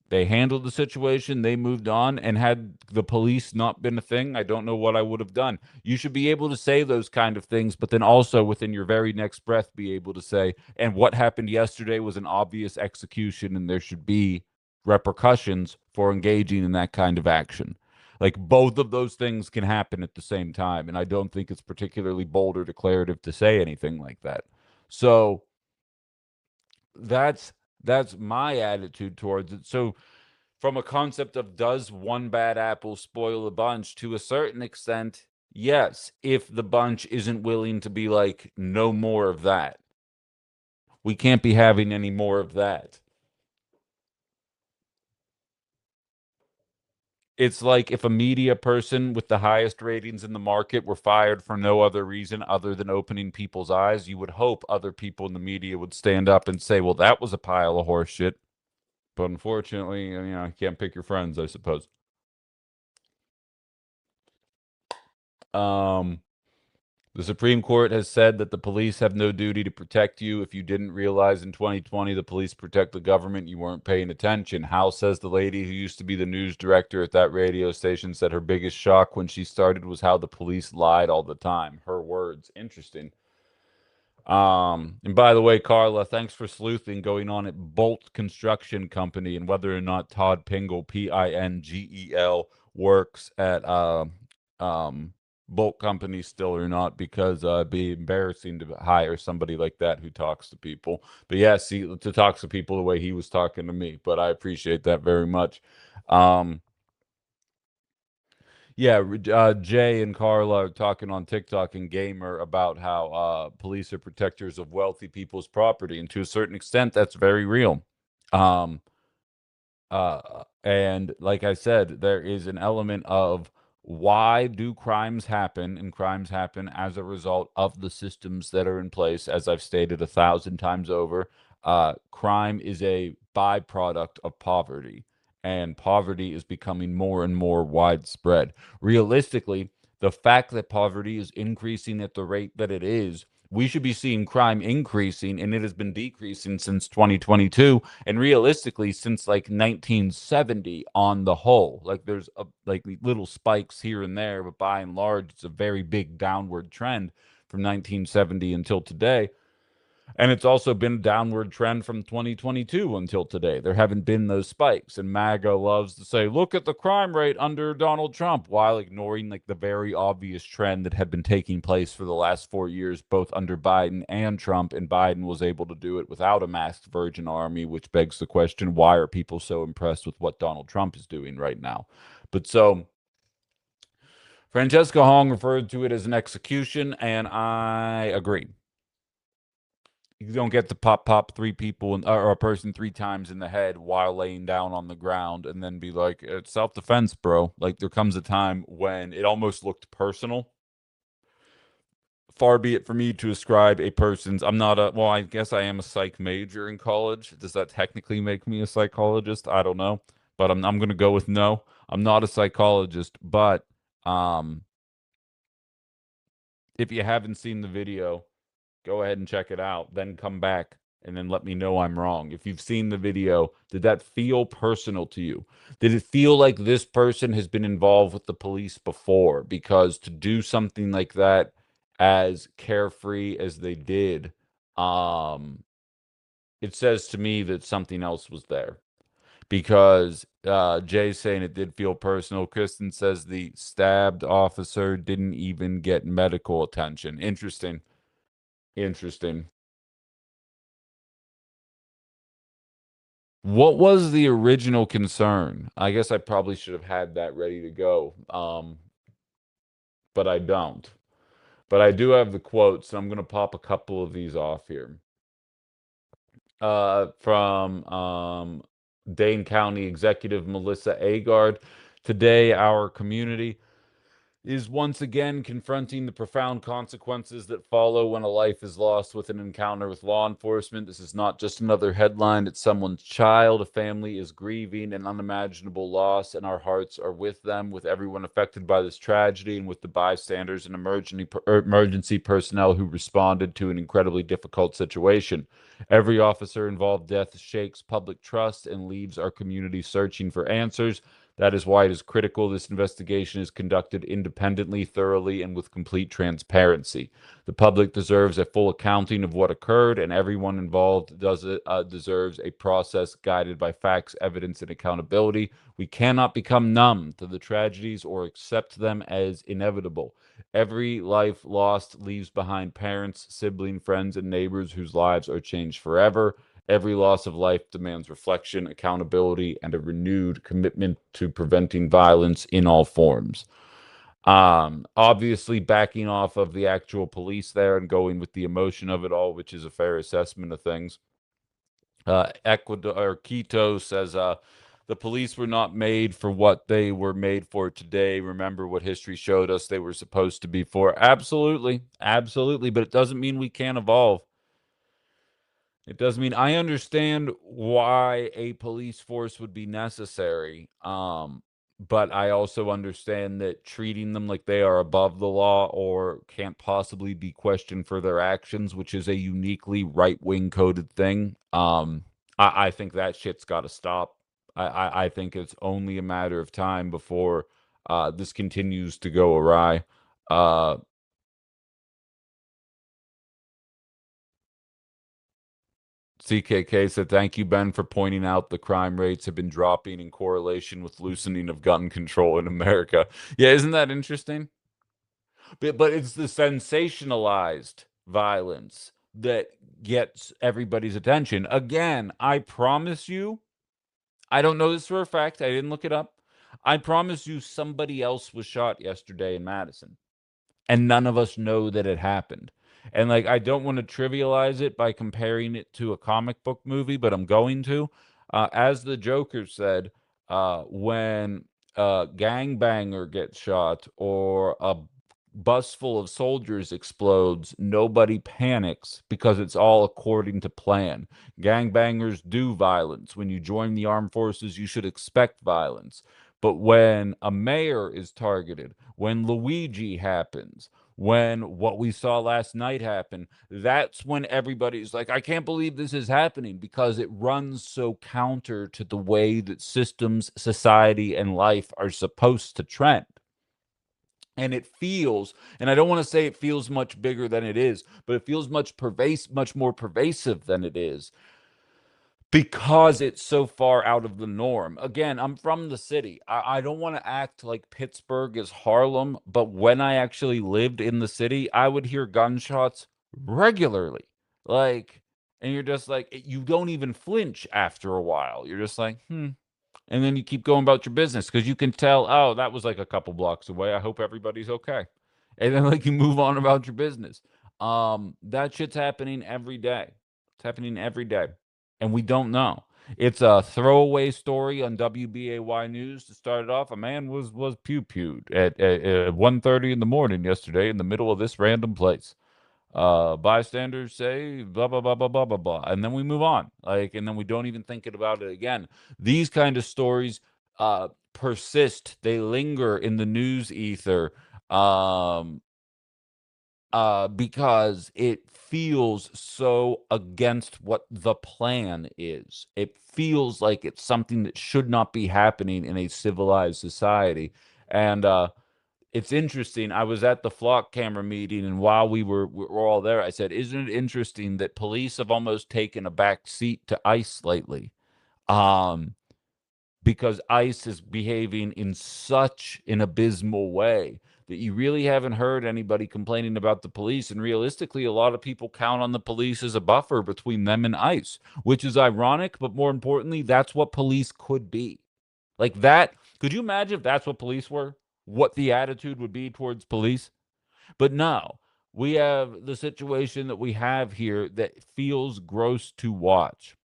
they handled the situation, they moved on, and had the police not been a thing, I don't know what I would have done. You should be able to say those kind of things, but then also within your very next breath be able to say, and what happened yesterday was an obvious execution, and there should be repercussions for engaging in that kind of action. Like both of those things can happen at the same time, and I don't think it's particularly bold or declarative to say anything like that. So that's that's my attitude towards it. So from a concept of does one bad apple spoil a bunch, to a certain extent, yes, if the bunch isn't willing to be like, no more of that. We can't be having any more of that. It's like if a media person with the highest ratings in the market were fired for no other reason other than opening people's eyes, you would hope other people in the media would stand up and say, well, that was a pile of horse shit. But unfortunately, you know, you can't pick your friends, I suppose. Um, The Supreme Court has said that the police have no duty to protect you. If you didn't realize in 2020 the police protect the government, you weren't paying attention. How says the lady who used to be the news director at that radio station said her biggest shock when she started was how the police lied all the time. Her words. Interesting. And by the way, Carla, thanks for sleuthing going on at Bolt Construction Company and whether or not Todd Pingle, Pingel, works at um Bolt Company still or not, because it'd be embarrassing to hire somebody like that who talks to people. But yeah, see, to talk to people the way he was talking to me. But I appreciate that very much. Um, yeah, Jay and Carla are talking on TikTok and Gamer about how police are protectors of wealthy people's property, and to a certain extent, that's very real. Um, and like I said, there is an element of why do crimes happen, and crimes happen as a result of the systems that are in place. As I've stated 1,000 times over, crime is a byproduct of poverty, and poverty is becoming more and more widespread. Realistically, the fact that poverty is increasing at the rate that it is, we should be seeing crime increasing, and it has been decreasing since 2022, and realistically since like 1970 on the whole. Like there's like little spikes here and there, but by and large it's a very big downward trend from 1970 until today. And it's also been a downward trend from 2022 until today. There haven't been those spikes. And MAGA loves to say, look at the crime rate under Donald Trump, while ignoring like the very obvious trend that had been taking place for the last 4 years, both under Biden and Trump. And Biden was able to do it without a masked Virgin Army, which begs the question, why are people so impressed with what Donald Trump is doing right now? But so Francesca Hong referred to it as an execution, and I agree. You don't get to pop three people or a person 3 times in the head while laying down on the ground and then be like, it's self-defense, bro. Like there comes a time when it almost looked personal. Far be it for me to ascribe a person's, I'm not a, well, I guess I am a psych major in college. Does that technically make me a psychologist? I don't know, but I'm going to go with no. I'm not a psychologist, but um if you haven't seen the video, go ahead and check it out, then come back and then let me know I'm wrong. If you've seen the video, did that feel personal to you? Did it feel like this person has been involved with the police before? Because to do something like that as carefree as they did, it says to me that something else was there. Because Jay's saying it did feel personal. Kristen says the stabbed officer didn't even get medical attention. Interesting. Interesting. What was the original concern? I guess I probably should have had that ready to go, but I don't. But I do have the quotes, so I'm going to pop a couple of these off here. From Dane County Executive Melissa Agard. Today, our community is once again confronting the profound consequences that follow when a life is lost with an encounter with law enforcement. This is not just another headline, it's someone's child. A family is grieving an unimaginable loss, and our hearts are with them, with everyone affected by this tragedy, and with the bystanders and emergency personnel who responded to an incredibly difficult situation. Every officer involved death shakes public trust and leaves our community searching for answers. That is why it is critical this investigation is conducted independently, thoroughly, and with complete transparency. The public deserves a full accounting of what occurred, and everyone involved deserves a process guided by facts, evidence, and accountability. We cannot become numb to the tragedies or accept them as inevitable. Every life lost leaves behind parents, siblings, friends, and neighbors whose lives are changed forever. Every loss of life demands reflection, accountability, and a renewed commitment to preventing violence in all forms. Obviously, backing off of the actual police there and going with the emotion of it all, which is a fair assessment of things. Ecuador or Quito says the police were not made for what they were made for today. Remember what history showed us they were supposed to be for. Absolutely, absolutely, but it doesn't mean we can't evolve. It does mean I understand why a police force would be necessary. But I also understand that treating them like they are above the law or can't possibly be questioned for their actions, which is a uniquely right-wing coded thing. I think that shit's got to stop. I think it's only a matter of time before this continues to go awry. CKK said, "Thank you, Ben, for pointing out the crime rates have been dropping in correlation with loosening of gun control in America." Yeah, isn't that interesting? But it's the sensationalized violence that gets everybody's attention. Again, I promise you, I don't know this for a fact. I didn't look it up. I promise you somebody else was shot yesterday in Madison, and none of us know that it happened. And like, I don't want to trivialize it by comparing it to a comic book movie, but I'm going to. As the Joker said, when a gangbanger gets shot or a bus full of soldiers explodes, nobody panics because it's all according to plan. Gangbangers do violence. When you join the armed forces, you should expect violence. But when a mayor is targeted, when Luigi happens, when what we saw last night happened, that's when everybody's like, I can't believe this is happening, because it runs so counter to the way that systems, society, and life are supposed to trend. And it feels, and I don't want to say it feels much bigger than it is, but it feels much more pervasive than it is, because it's so far out of the norm. Again, I'm from the city. I don't want to act like Pittsburgh is Harlem, but when I actually lived in the city, I would hear gunshots regularly. Like, and you're just like, you don't even flinch after a while. You're just like, and then you keep going about your business because you can tell, oh, that was like a couple blocks away. I hope everybody's okay. And then like you move on about your business. That shit's happening every day. It's happening every day. And we don't know. It's a throwaway story on WBAY News to start it off. A man was pew-pewed at 1:30 in the morning yesterday in the middle of this random place. Bystanders say blah blah blah blah blah blah blah, and then we move on, like, and then we don't even think about it again. These kind of stories persist. They linger in the news ether, because it feels so against what the plan is. It feels like it's something that should not be happening in a civilized society. And it's interesting. I was at the flock camera meeting, and while we were all there, I said, "Isn't it interesting that police have almost taken a back seat to ICE lately?" Um, because ICE is behaving in such an abysmal way that you really haven't heard anybody complaining about the police. And realistically, a lot of people count on the police as a buffer between them and ICE, which is ironic. But more importantly, that's what police could be. Like that. Could you imagine if that's what police were? What the attitude would be towards police? But no, we have the situation that we have here that feels gross to watch.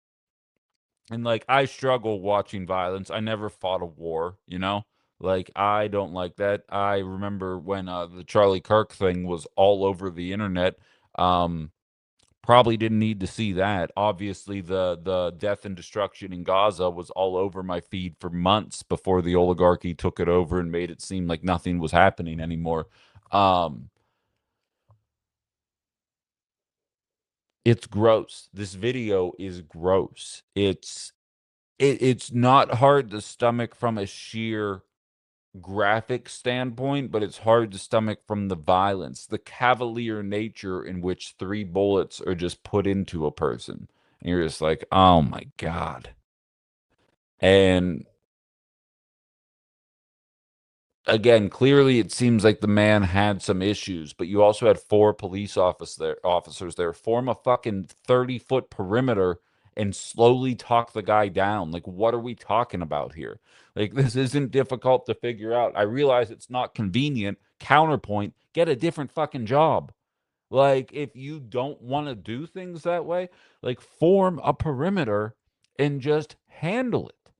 And like, I struggle watching violence. I never fought a war, you know? Like, I don't like that. I remember when the Charlie Kirk thing was all over the internet. Probably didn't need to see that. Obviously, the death and destruction in Gaza was all over my feed for months before the oligarchy took it over and made it seem like nothing was happening anymore. Um, it's gross. This video is gross. It's not hard to stomach from a sheer graphic standpoint, but it's hard to stomach from the violence, the cavalier nature in which 3 bullets are just put into a person. And you're just like, oh my God. And again, clearly it seems like the man had some issues, but you also had 4 police officers there form a fucking 30-foot perimeter and slowly talk the guy down. Like, what are we talking about here? Like, this isn't difficult to figure out. I realize it's not convenient. Counterpoint, get a different fucking job. Like, if you don't want to do things that way, like, form a perimeter and just handle it.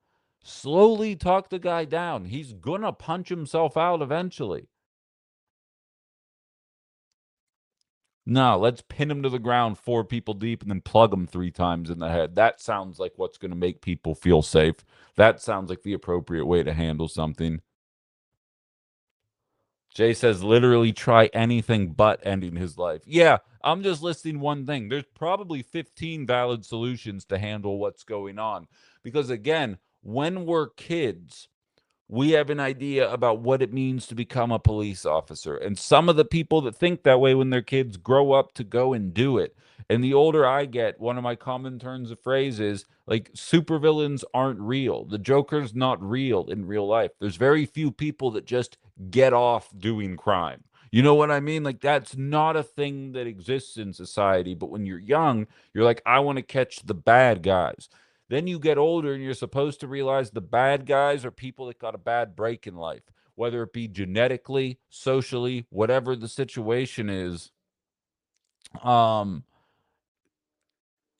Slowly talk the guy down. He's gonna punch himself out eventually. No, let's pin him to the ground 4 people deep and then plug him 3 times in the head. That sounds like what's going to make people feel safe. That sounds like the appropriate way to handle something. Jay says literally try anything but ending his life. Yeah, I'm just listing one thing. There's probably 15 valid solutions to handle what's going on. Because again, when we're kids, we have an idea about what it means to become a police officer. And some of the people that think that way when they're kids grow up to go and do it. And the older I get, one of my common turns of phrase is like supervillains aren't real. The Joker's not real in real life. There's very few people that just get off doing crime. You know what I mean? Like, that's not a thing that exists in society. But when you're young, you're like, I want to catch the bad guys. Then you get older and you're supposed to realize the bad guys are people that got a bad break in life, whether it be genetically, socially, whatever the situation is. Um,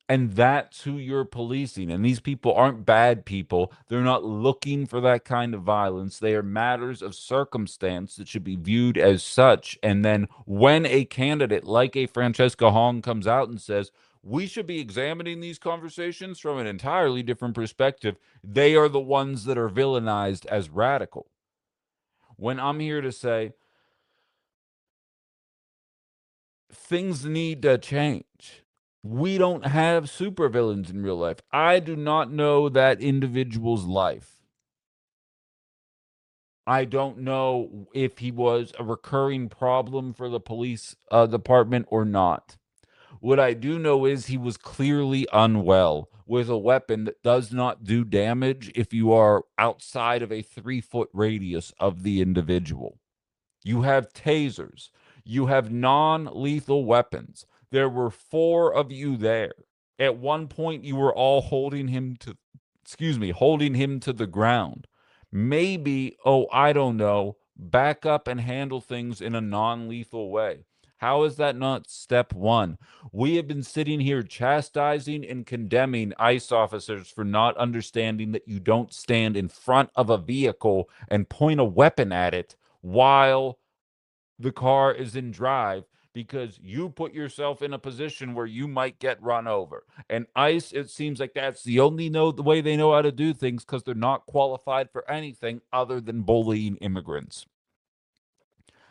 and that's who you're policing. And these people aren't bad people. They're not looking for that kind of violence. They are matters of circumstance that should be viewed as such. And then when a candidate like a Francesca Hong comes out and says, we should be examining these conversations from an entirely different perspective, they are the ones that are villainized as radical. When I'm here to say things need to change, we don't have supervillains in real life. I do not know that individual's life. I don't know if he was a recurring problem for the police department or not. What I do know is he was clearly unwell with a weapon that does not do damage if you are outside of a 3-foot radius of the individual. You have tasers. You have non-lethal weapons. There were 4 of you there. At one point, you were all holding him to the ground. Maybe, oh, I don't know, back up and handle things in a non-lethal way. How is that not step 1? We have been sitting here chastising and condemning ICE officers for not understanding that you don't stand in front of a vehicle and point a weapon at it while the car is in drive, because you put yourself in a position where you might get run over. And ICE, it seems like that's the only the way they know how to do things, because they're not qualified for anything other than bullying immigrants.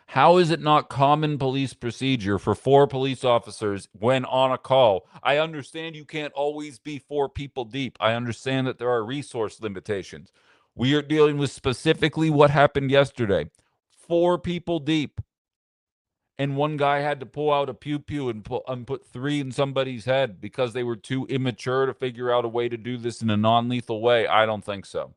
How is it not common police procedure for 4 police officers when on a call? I understand you can't always be 4 people deep. I understand that there are resource limitations. We are dealing with specifically what happened yesterday. 4 people deep. And one guy had to pull out a pew pew and put 3 in somebody's head because they were too immature to figure out a way to do this in a non-lethal way. I don't think so.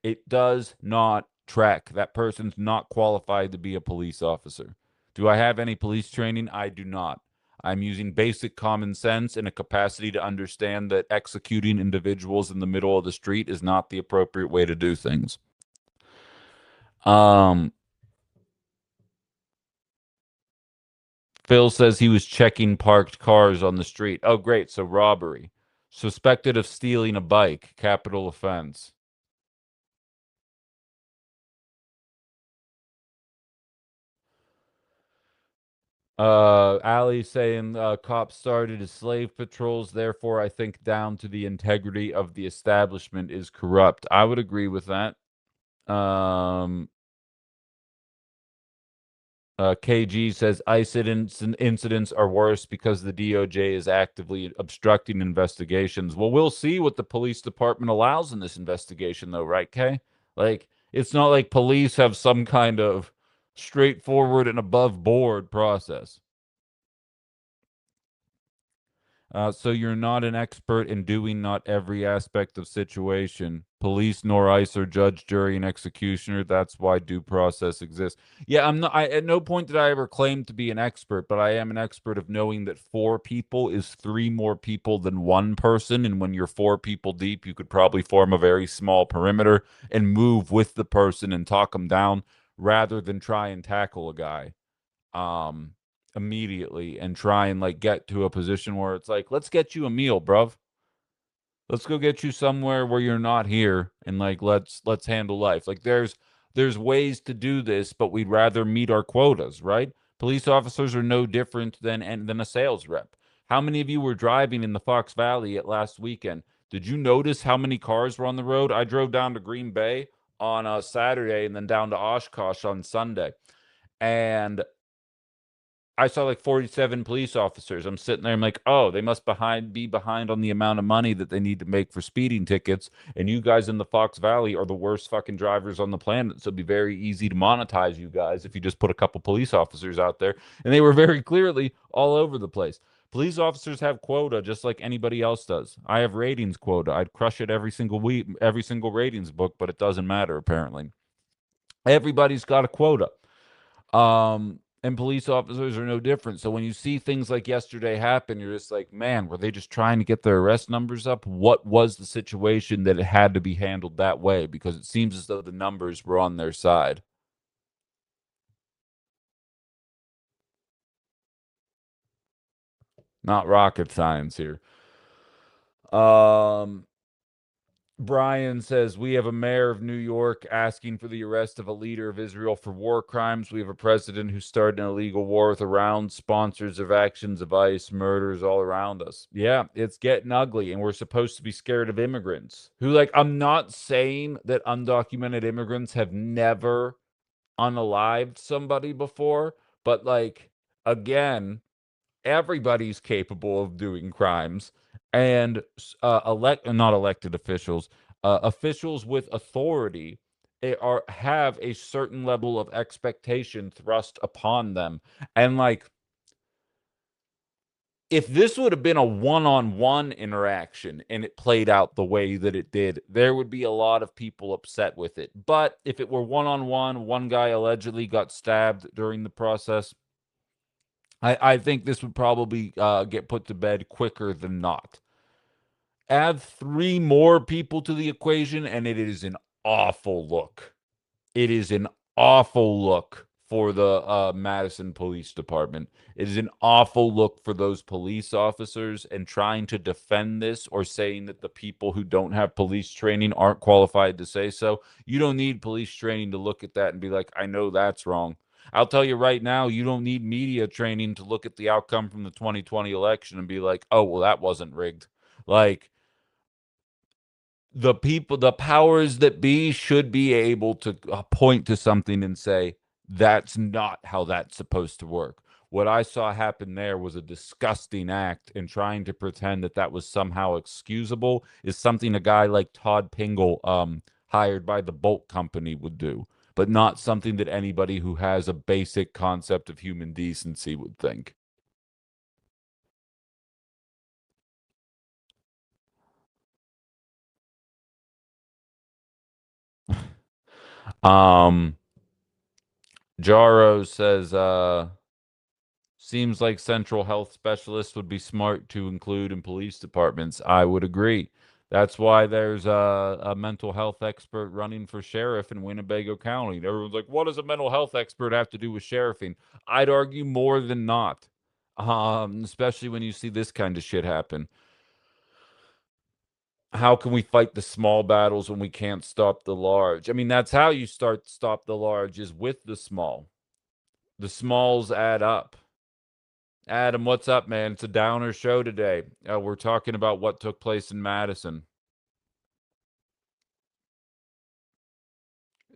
It does not track. That person's not qualified to be a police officer. Do I have any police training? I do not. I'm using basic common sense and a capacity to understand that executing individuals in the middle of the street is not the appropriate way to do things. Phil says he was checking parked cars on the street. Oh, great. So robbery. Suspected of stealing a bike. Capital offense. Ali saying cops started as slave patrols, therefore I think down to the integrity of the establishment is corrupt. I would agree with that. KG says ICE incidents are worse because the DOJ is actively obstructing investigations. Well, we'll see what the police department allows in this investigation, though, right, Kay? Like, it's not like police have some kind of straightforward and above board process. So you're not an expert in doing not every aspect of situation. Police nor ICE are judge, jury, and executioner. That's why due process exists. Yeah, I'm not. At no point did I ever claim to be an expert, but I am an expert of knowing that 4 people is 3 more people than one person, and when you're 4 people deep, you could probably form a very small perimeter and move with the person and talk them down rather than try and tackle a guy. Um, Immediately and try and like get to a position where it's like, let's get you a meal, bruv. Let's go get you somewhere where you're not here and like let's handle life. Like there's ways to do this, but we'd rather meet our quotas, right? Police officers are no different than a sales rep. How many of you were driving in the Fox Valley at last weekend? Did you notice how many cars were on the road? I drove down to Green Bay on a Saturday and then down to Oshkosh on Sunday. And I saw like 47 police officers. I'm sitting there, I'm like, oh, they must be behind on the amount of money that they need to make for speeding tickets. And you guys in the Fox Valley are the worst fucking drivers on the planet. So it'd be very easy to monetize you guys if you just put a couple police officers out there. And they were very clearly all over the place. Police officers have quota just like anybody else does. I have ratings quota. I'd crush it every single week, every single ratings book, but it doesn't matter apparently. Everybody's got a quota. And police officers are no different. So when you see things like yesterday happen, you're just like, man, were they just trying to get their arrest numbers up? What was the situation that it had to be handled that way? Because it seems as though the numbers were on their side. Not rocket science here. Brian says, we have a mayor of New York asking for the arrest of a leader of Israel for war crimes. We have a president who started an illegal war with around sponsors of actions of ICE, murders all around us. Yeah, it's getting ugly, and we're supposed to be scared of immigrants. Who, like, I'm not saying that undocumented immigrants have never unalived somebody before, but, like, again, everybody's capable of doing crimes, and not elected officials, officials with authority have a certain level of expectation thrust upon them. And like, if this would have been a one-on-one interaction and it played out the way that it did, there would be a lot of people upset with it. But if it were one-on-one, one guy allegedly got stabbed during the process, I think this would probably get put to bed quicker than not. Add 3 more people to the equation, and it is an awful look. It is an awful look for the Madison Police Department. It is an awful look for those police officers, and trying to defend this or saying that the people who don't have police training aren't qualified to say so. You don't need police training to look at that and be like, I know that's wrong. I'll tell you right now, you don't need media training to look at the outcome from the 2020 election and be like, oh, well, that wasn't rigged. Like, the powers that be should be able to point to something and say, that's not how that's supposed to work. What I saw happen there was a disgusting act, and trying to pretend that that was somehow excusable is something a guy like Todd Pingle, hired by the Bolt Company, would do, but not something that anybody who has a basic concept of human decency would think. um Jaro says, seems like central health specialists would be smart to include in police departments. I would agree. That's why there's a mental health expert running for sheriff in Winnebago County. Everyone's like, what does a mental health expert have to do with sheriffing? I'd argue more than not, especially when you see this kind of shit happen. How can we fight the small battles when we can't stop the large? I mean, that's how you stop the large, is with the small. The smalls add up. Adam, what's up, man? It's a downer show today. We're talking about what took place in Madison.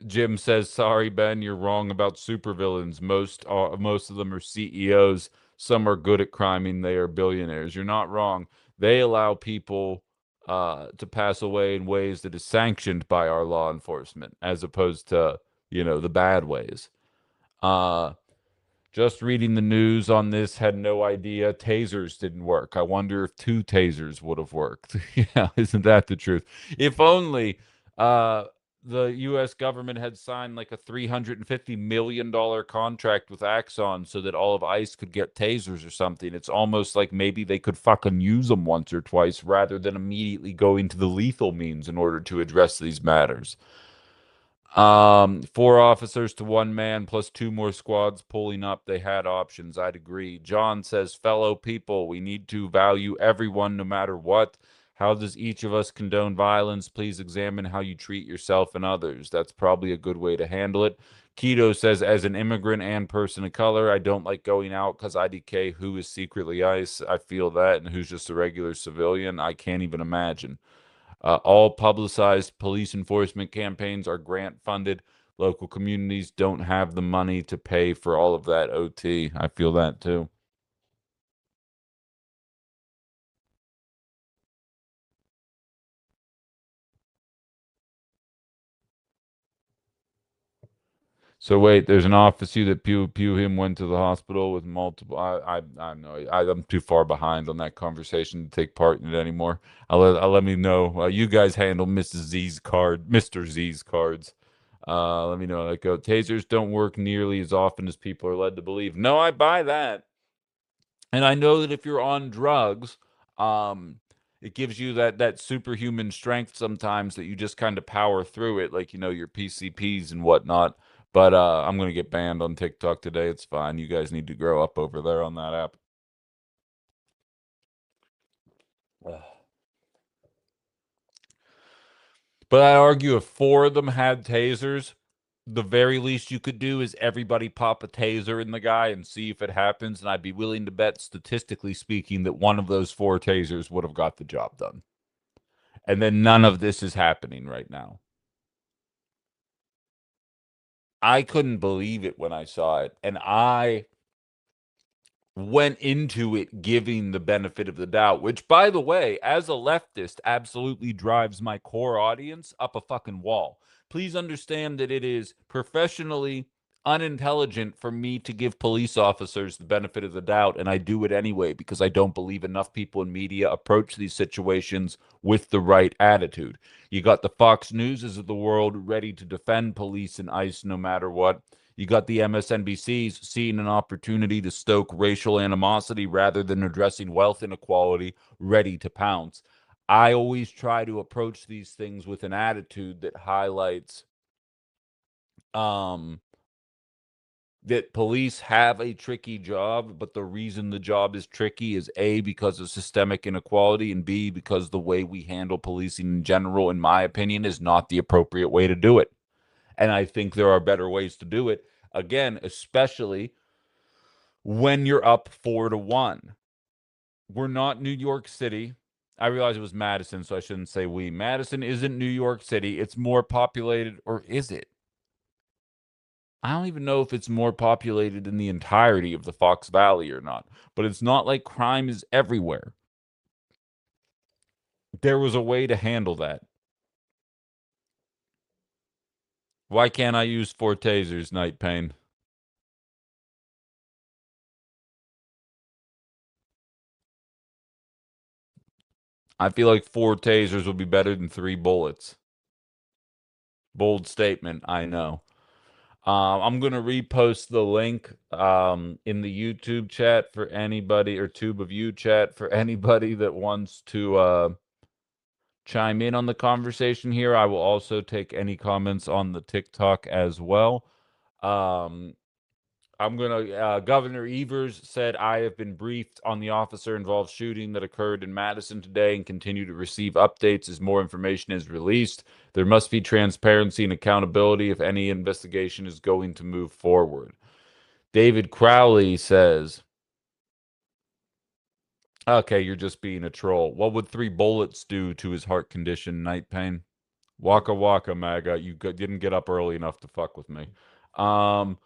Jim says, "Sorry, Ben, you're wrong about supervillains. Most of them are CEOs. Some are good at criming. They are billionaires. You're not wrong. They allow people to pass away in ways that is sanctioned by our law enforcement, as opposed to the bad ways." Uh, Just reading the news on this, had no idea tasers didn't work. I wonder if two tasers would have worked. Yeah, isn't that the truth? If only uh, the U.S. government had signed like a $350 million contract with Axon so that all of ICE could get tasers or something. It's almost like maybe they could fucking use them once or twice rather than immediately going to the lethal means in order to address these matters. 4 officers to 1 man plus 2 more squads pulling up. They had options. I'd agree. John says, fellow people, we need to value everyone no matter what. How does each of us condone violence? Please examine how you treat yourself and others. That's probably a good way to handle it. Keto says, as an immigrant and person of color, I don't like going out because IDK who is secretly ICE. I feel that. And who's just a regular civilian. I can't even imagine. All publicized police enforcement campaigns are grant funded. Local communities don't have the money to pay for all of that OT. I feel that too. So wait, there's an officer that pew him went to the hospital with multiple. I'm no, I'm too far behind on that conversation to take part in it anymore. I'll let me know. You guys handle Mr. Z's cards. Let me know how that go. Tasers don't work nearly as often as people are led to believe. No, I buy that. And I know that if you're on drugs, um, it gives you that superhuman strength sometimes that you just kind of power through it, like your PCPs and whatnot. But I'm gonna get banned on TikTok today. It's fine. You guys need to grow up over there on that app. Ugh. But I argue if 4 of them had tasers, the very least you could do is everybody pop a taser in the guy and see if it happens. And I'd be willing to bet, statistically speaking, that one of those 4 tasers would have got the job done. And then none of this is happening right now. I couldn't believe it when I saw it. And I went into it giving the benefit of the doubt, which, by the way, as a leftist, absolutely drives my core audience up a fucking wall. Please understand that it is professionally unintelligent for me to give police officers the benefit of the doubt, and I do it anyway because I don't believe enough people in media approach these situations with the right attitude. You got the Fox Newses of the world ready to defend police and ICE no matter what. You got the MSNBCs seeing an opportunity to stoke racial animosity rather than addressing wealth inequality, ready to pounce. I always try to approach these things with an attitude that highlights um, that police have a tricky job, but the reason the job is tricky is A, because of systemic inequality, and B, because the way we handle policing in general, in my opinion, is not the appropriate way to do it. And I think there are better ways to do it. Again, especially when you're up 4-1. We're not New York City. I realize it was Madison, so I shouldn't say we. Madison isn't New York City. It's more populated, or is it? I don't even know if it's more populated in the entirety of the Fox Valley or not, but it's not like crime is everywhere. There was a way to handle that. Why can't I use 4 tasers, Night Pain? I feel like 4 tasers would be better than 3 bullets. Bold statement, I know. I'm going to repost the link in the YouTube chat for anybody, or Tube of You chat for anybody that wants to chime in on the conversation here. I will also take any comments on the TikTok as well. Governor Evers said, I have been briefed on the officer involved shooting that occurred in Madison today and continue to receive updates as more information is released. There must be transparency and accountability if any investigation is going to move forward. David Crowley says, Okay, you're just being a troll. What would 3 bullets do to his heart condition, Night Pain? Waka waka, MAGA. You didn't get up early enough to fuck with me. Um,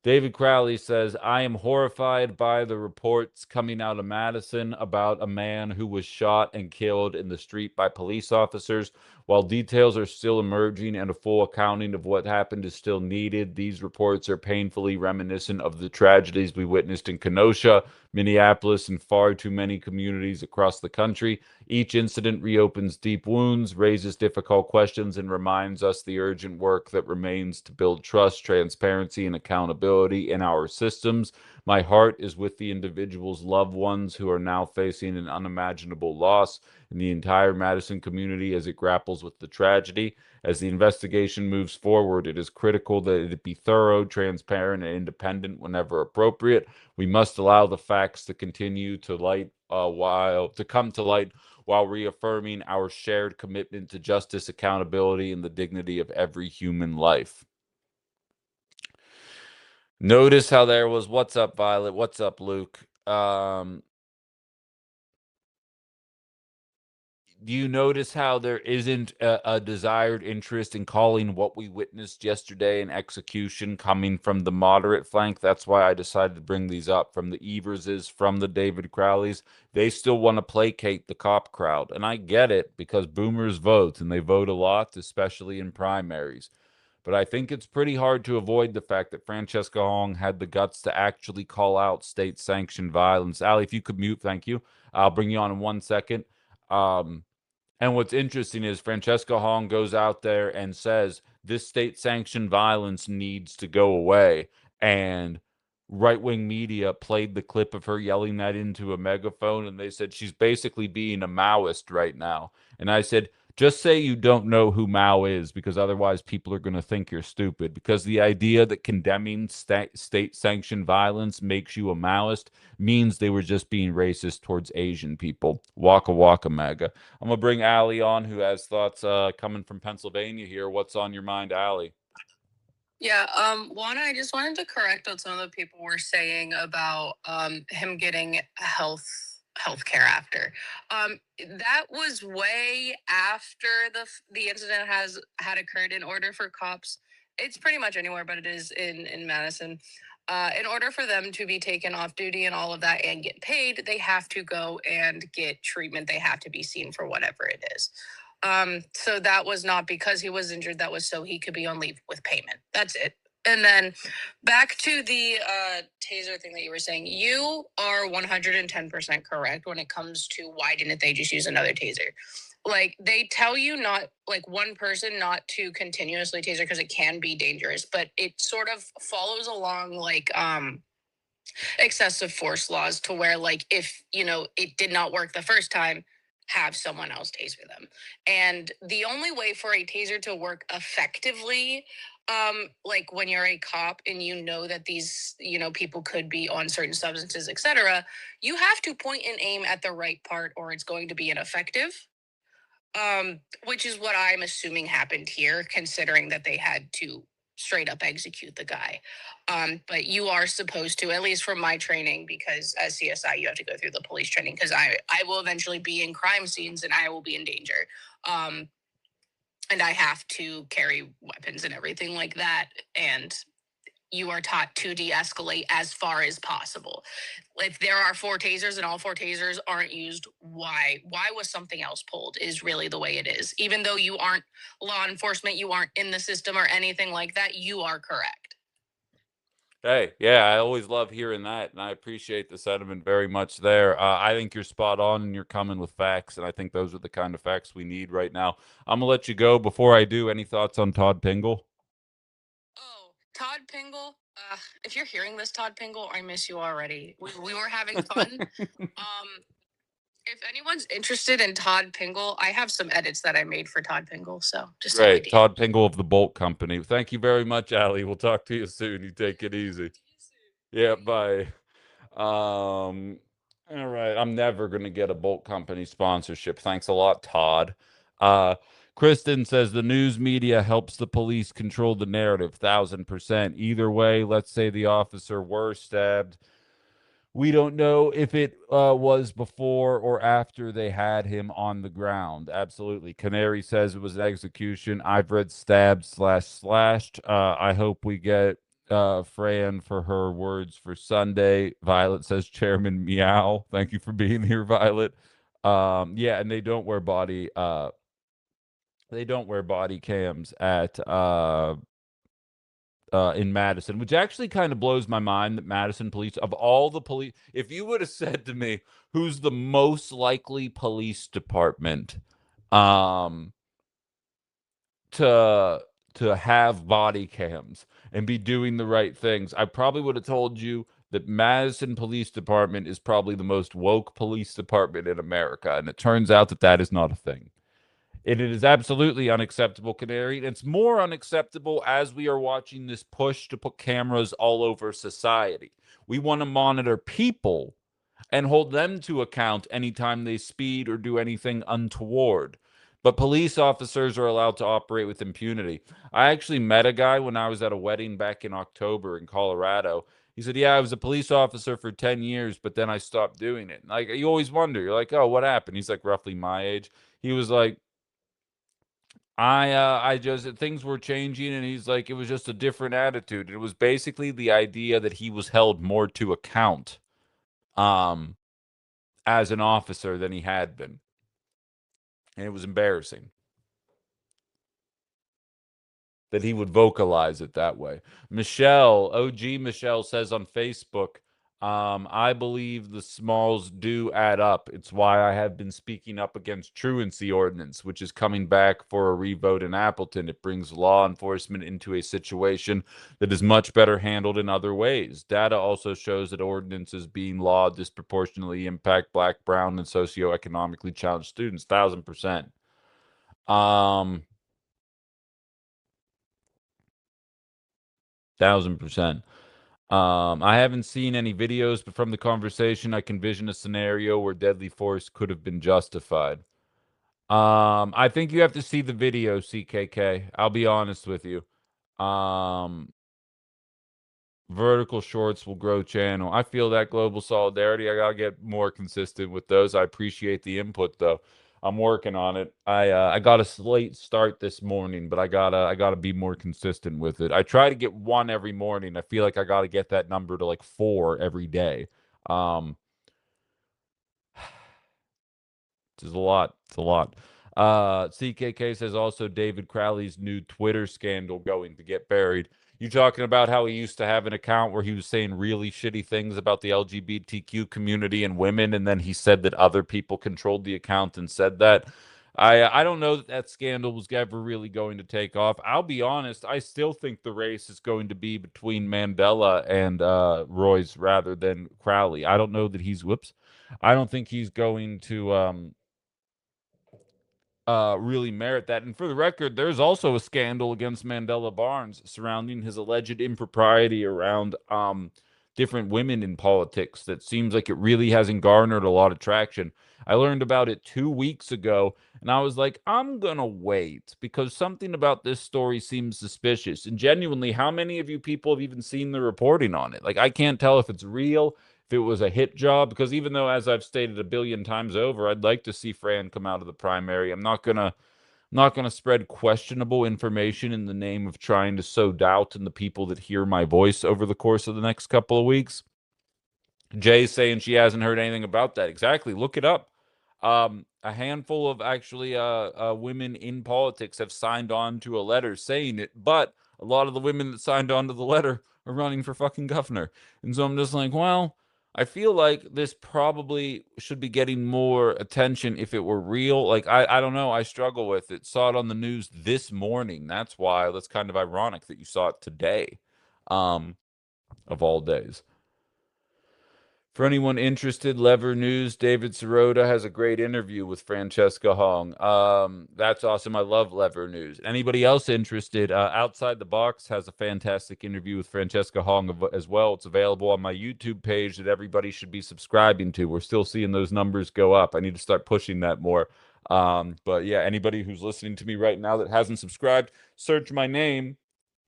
David Crowley says, I am horrified by the reports coming out of Madison about a man who was shot and killed in the street by police officers. While details are still emerging and a full accounting of what happened is still needed, these reports are painfully reminiscent of the tragedies we witnessed in Kenosha, Minneapolis, and far too many communities across the country. Each incident reopens deep wounds, raises difficult questions, and reminds us the urgent work that remains to build trust, transparency, and accountability in our systems. My heart is with the individuals' loved ones who are now facing an unimaginable loss, and the entire Madison community as it grapples with the tragedy. As the investigation moves forward, it is critical that it be thorough, transparent, and independent whenever appropriate. We must allow the facts to continue to come to light while reaffirming our shared commitment to justice, accountability, and the dignity of every human life. Notice how there was, what's up, Violet? What's up, Luke? Do you notice how there isn't a desired interest in calling what we witnessed yesterday an execution coming from the moderate flank? That's why I decided to bring these up, from the Everses, from the David Crowleys. They still want to placate the cop crowd. And I get it, because boomers vote, and they vote a lot, especially in primaries. But I think it's pretty hard to avoid the fact that Francesca Hong had the guts to actually call out state-sanctioned violence. Ali, if you could mute, thank you. I'll bring you on in 1 second. And what's interesting is Francesca Hong goes out there and says this state-sanctioned violence needs to go away. And right-wing media played the clip of her yelling that into a megaphone, and they said she's basically being a Maoist right now. And I said, just say you don't know who Mao is, because otherwise people are going to think you're stupid. Because the idea that condemning state-sanctioned violence makes you a Maoist means they were just being racist towards Asian people. Waka waka, MAGA. I'm going to bring Allie on, who has thoughts coming from Pennsylvania here. What's on your mind, Allie? Yeah, one, I just wanted to correct what some of the people were saying about him getting health care after. That was way after the incident had occurred. In order for cops, it's pretty much anywhere, but it is in Madison. In order for them to be taken off duty and all of that and get paid, they have to go and get treatment. They have to be seen for whatever it is. So that was not because he was injured. That was so he could be on leave with payment. That's it. And then back to the taser thing that you were saying. You are 110% correct when it comes to why didn't they just use another taser? Like, they tell you not, like, one person not to continuously taser because it can be dangerous, but it sort of follows along like excessive force laws, to where, like, if it did not work the first time, have someone else taser them. And the only way for a taser to work effectively, like when you're a cop and you know that these people could be on certain substances, etc., you have to point and aim at the right part or it's going to be ineffective. Which is what I'm assuming happened here, considering that they had to straight up execute the guy. But you are supposed to, at least from my training, because as CSI, you have to go through the police training, because I will eventually be in crime scenes and I will be in danger. And I have to carry weapons and everything like that. And you are taught to de-escalate as far as possible. If there are 4 tasers and all 4 tasers aren't used, why was something else pulled, is really the way it is. Even though you aren't law enforcement, you aren't in the system or anything like that, you are correct. Hey, yeah, I always love hearing that, and I appreciate the sentiment very much there. I think you're spot on, and you're coming with facts, and I think those are the kind of facts we need right now. I'm gonna let you go. Before I do, any thoughts on Todd Pingle? Oh, Todd Pingle. If you're hearing this, Todd Pingle, I miss you already. We were having fun. If anyone's interested in Todd Pingle, I have some edits that I made for Todd Pingle. So just Great, Todd Pingle of the Bolt Company. Thank you very much, Allie. We'll talk to you soon. You take it easy. Yeah, bye. All right. I'm never gonna get a Bolt Company sponsorship. Thanks a lot, Todd. Uh Kristen says the news media helps the police control the narrative, 1000%. Either way, let's say the officer were stabbed We don't know if it was before or after they had him on the ground. Absolutely. Canary says it was an execution. I've read stabbed / slashed. I hope we get Fran for her words for Sunday. Violet says Chairman Meow. Thank you for being here, Violet. Yeah, and they don't wear body cams at in Madison, which actually kind of blows my mind that Madison police, of all the police, if you would have said to me who's the most likely police department um to have body cams and be doing the right things, I probably would have told you that Madison Police Department is probably the most woke police department in America, and it turns out that that is not a thing. It is absolutely unacceptable, Canary. And it's more unacceptable as we are watching this push to put cameras all over society. We want to monitor people and hold them to account anytime they speed or do anything untoward. But police officers are allowed to operate with impunity. I actually met a guy when I was at a wedding back in October in Colorado. He said, "Yeah, I was a police officer for 10 years, but then I stopped doing it." Like, you always wonder, you're like, "Oh, what happened?" He's like roughly my age. He was like, I just things were changing, and he's like, it was just a different attitude. It was basically the idea that he was held more to account um as an officer than he had been. And it was embarrassing that he would vocalize it that way. Michelle, OG Michelle says on Facebook, I believe the smalls do add up. It's why I have been speaking up against truancy ordinance, which is coming back for a revote in Appleton. It brings law enforcement into a situation that is much better handled in other ways. Data also shows that ordinances being law disproportionately impact Black, brown, and socioeconomically challenged students. 1,000%. Um, 1,000%. I haven't seen any videos, but from the conversation, I can vision a scenario where deadly force could have been justified. I think you have to see the video, CKK. I'll be honest with you. Um, Vertical shorts will grow channel. I feel that global solidarity. I gotta get more consistent with those. I appreciate the input though. I'm working on it. I got a late start this morning, but I gotta be more consistent with it. I try to get one every morning. I feel like I gotta get that number to like 4 every day. Um, It's a lot. It's a lot. CKK says also David Crowley's new Twitter scandal going to get buried. You talking about how he used to have an account where he was saying really shitty things about the LGBTQ community and women, and then he said that other people controlled the account and said that. I don't know that that scandal was ever really going to take off. I'll be honest, I still think the race is going to be between Mandela and Royce rather than Crowley. I don't know that he's whoops. I don't think he's going to really merit that. And for the record, there's also a scandal against Mandela Barnes surrounding his alleged impropriety around different women in politics that seems like it really hasn't garnered a lot of traction. I learned about it 2 weeks ago, and I was like, I'm gonna wait because something about this story seems suspicious. And genuinely, how many of you people have even seen the reporting on it? Like, I can't tell if it's real, if it was a hit job, because even though, as I've stated a billion times over, I'd like to see Fran come out of the primary, I'm not gonna spread questionable information in the name of trying to sow doubt in the people that hear my voice over the course of the next couple of weeks. Jay's saying she hasn't heard anything about that. Exactly. Look it up. A handful of actually women in politics have signed on to a letter saying it, but a lot of the women that signed on to the letter are running for fucking governor. And so I'm just like, well, I feel like this probably should be getting more attention if it were real. Like, I don't know. I struggle with it. Saw it on the news this morning. That's why. That's kind of ironic that you saw it today, um, of all days. For anyone interested, Lever News, David Sirota has a great interview with Francesca Hong. That's awesome. I love Lever News. Anybody else interested? Outside the Box has a fantastic interview with Francesca Hong as well. It's available on my YouTube page that everybody should be subscribing to. We're still seeing those numbers go up. I need to start pushing that more. But yeah, anybody who's listening to me right now that hasn't subscribed, search my name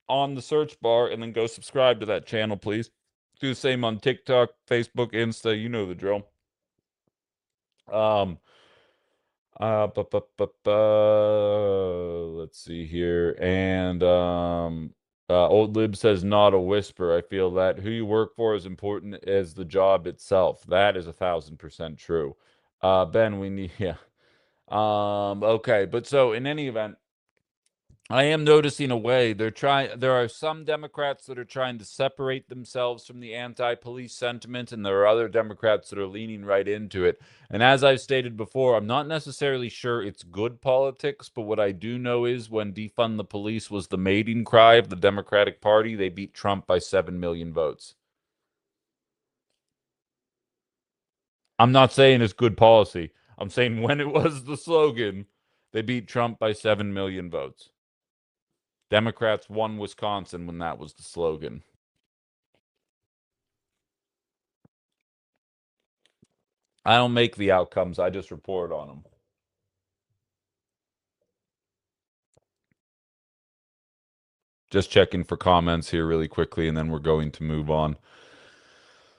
on the search bar and then go subscribe to that channel, please. Do the same on TikTok, Facebook, Insta. You know the drill. Let's see here. And Old Lib says not a whisper. I feel that who you work for is important as the job itself. That is 1,000% true. Ben, we need yeah. Okay, but so in any event, I am noticing a way there are some Democrats that are trying to separate themselves from the anti-police sentiment, and there are other Democrats that are leaning right into it. And as I've stated before, I'm not necessarily sure it's good politics, but what I do know is when defund the police was the mating cry of the Democratic Party, they beat Trump by 7 million votes. I'm not saying it's good policy. I'm saying when it was the slogan, they beat Trump by 7 million votes. Democrats won Wisconsin when that was the slogan. I don't make the outcomes. I just report on them. Just checking for comments here really quickly, and then we're going to move on.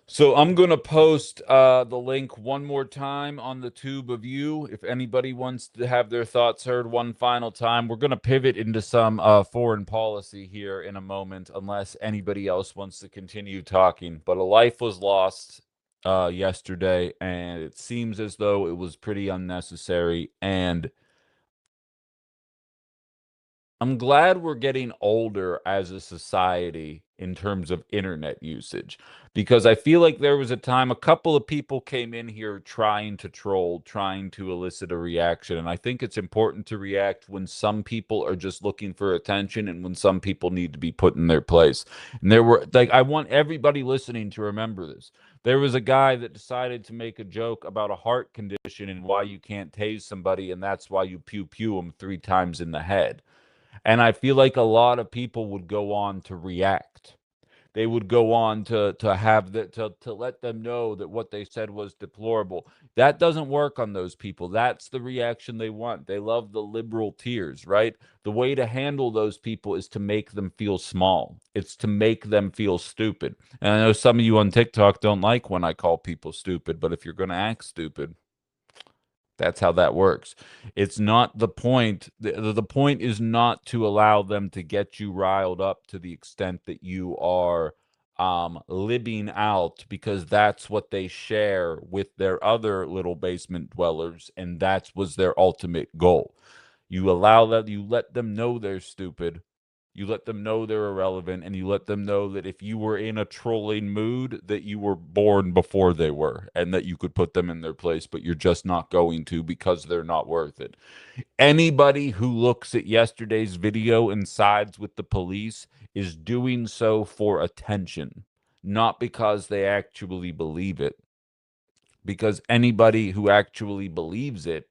So I'm going to post the link one more time on the tube of you. If anybody wants to have their thoughts heard one final time, we're going to pivot into some foreign policy here in a moment, unless anybody else wants to continue talking. But a life was lost yesterday, and it seems as though it was pretty unnecessary. And I'm glad we're getting older as a society in terms of internet usage, because I feel like there was a time a couple of people came in here trying to troll, trying to elicit a reaction. And I think it's important to react when some people are just looking for attention and when some people need to be put in their place. And there were, like, I want everybody listening to remember this. There was a guy that decided to make a joke about a heart condition and why you can't tase somebody, and that's why you pew pew them 3 times in the head. And I feel like a lot of people would go on to react. They would go on to have that to let them know that what they said was deplorable. That doesn't work on those people. That's the reaction they want. They love the liberal tears, right? The way to handle those people is to make them feel small. It's to make them feel stupid. And I know some of you on TikTok don't like when I call people stupid, but if you're going to act stupid, that's how that works. It's not the point. The point is not to allow them to get you riled up to the extent that you are libbing out, because that's what they share with their other little basement dwellers, and that was their ultimate goal. You allow that, you let them know they're stupid, you let them know they're irrelevant, and you let them know that if you were in a trolling mood, that you were born before they were, and that you could put them in their place, but you're just not going to because they're not worth it. Anybody who looks at yesterday's video and sides with the police is doing so for attention, not because they actually believe it. Because anybody who actually believes it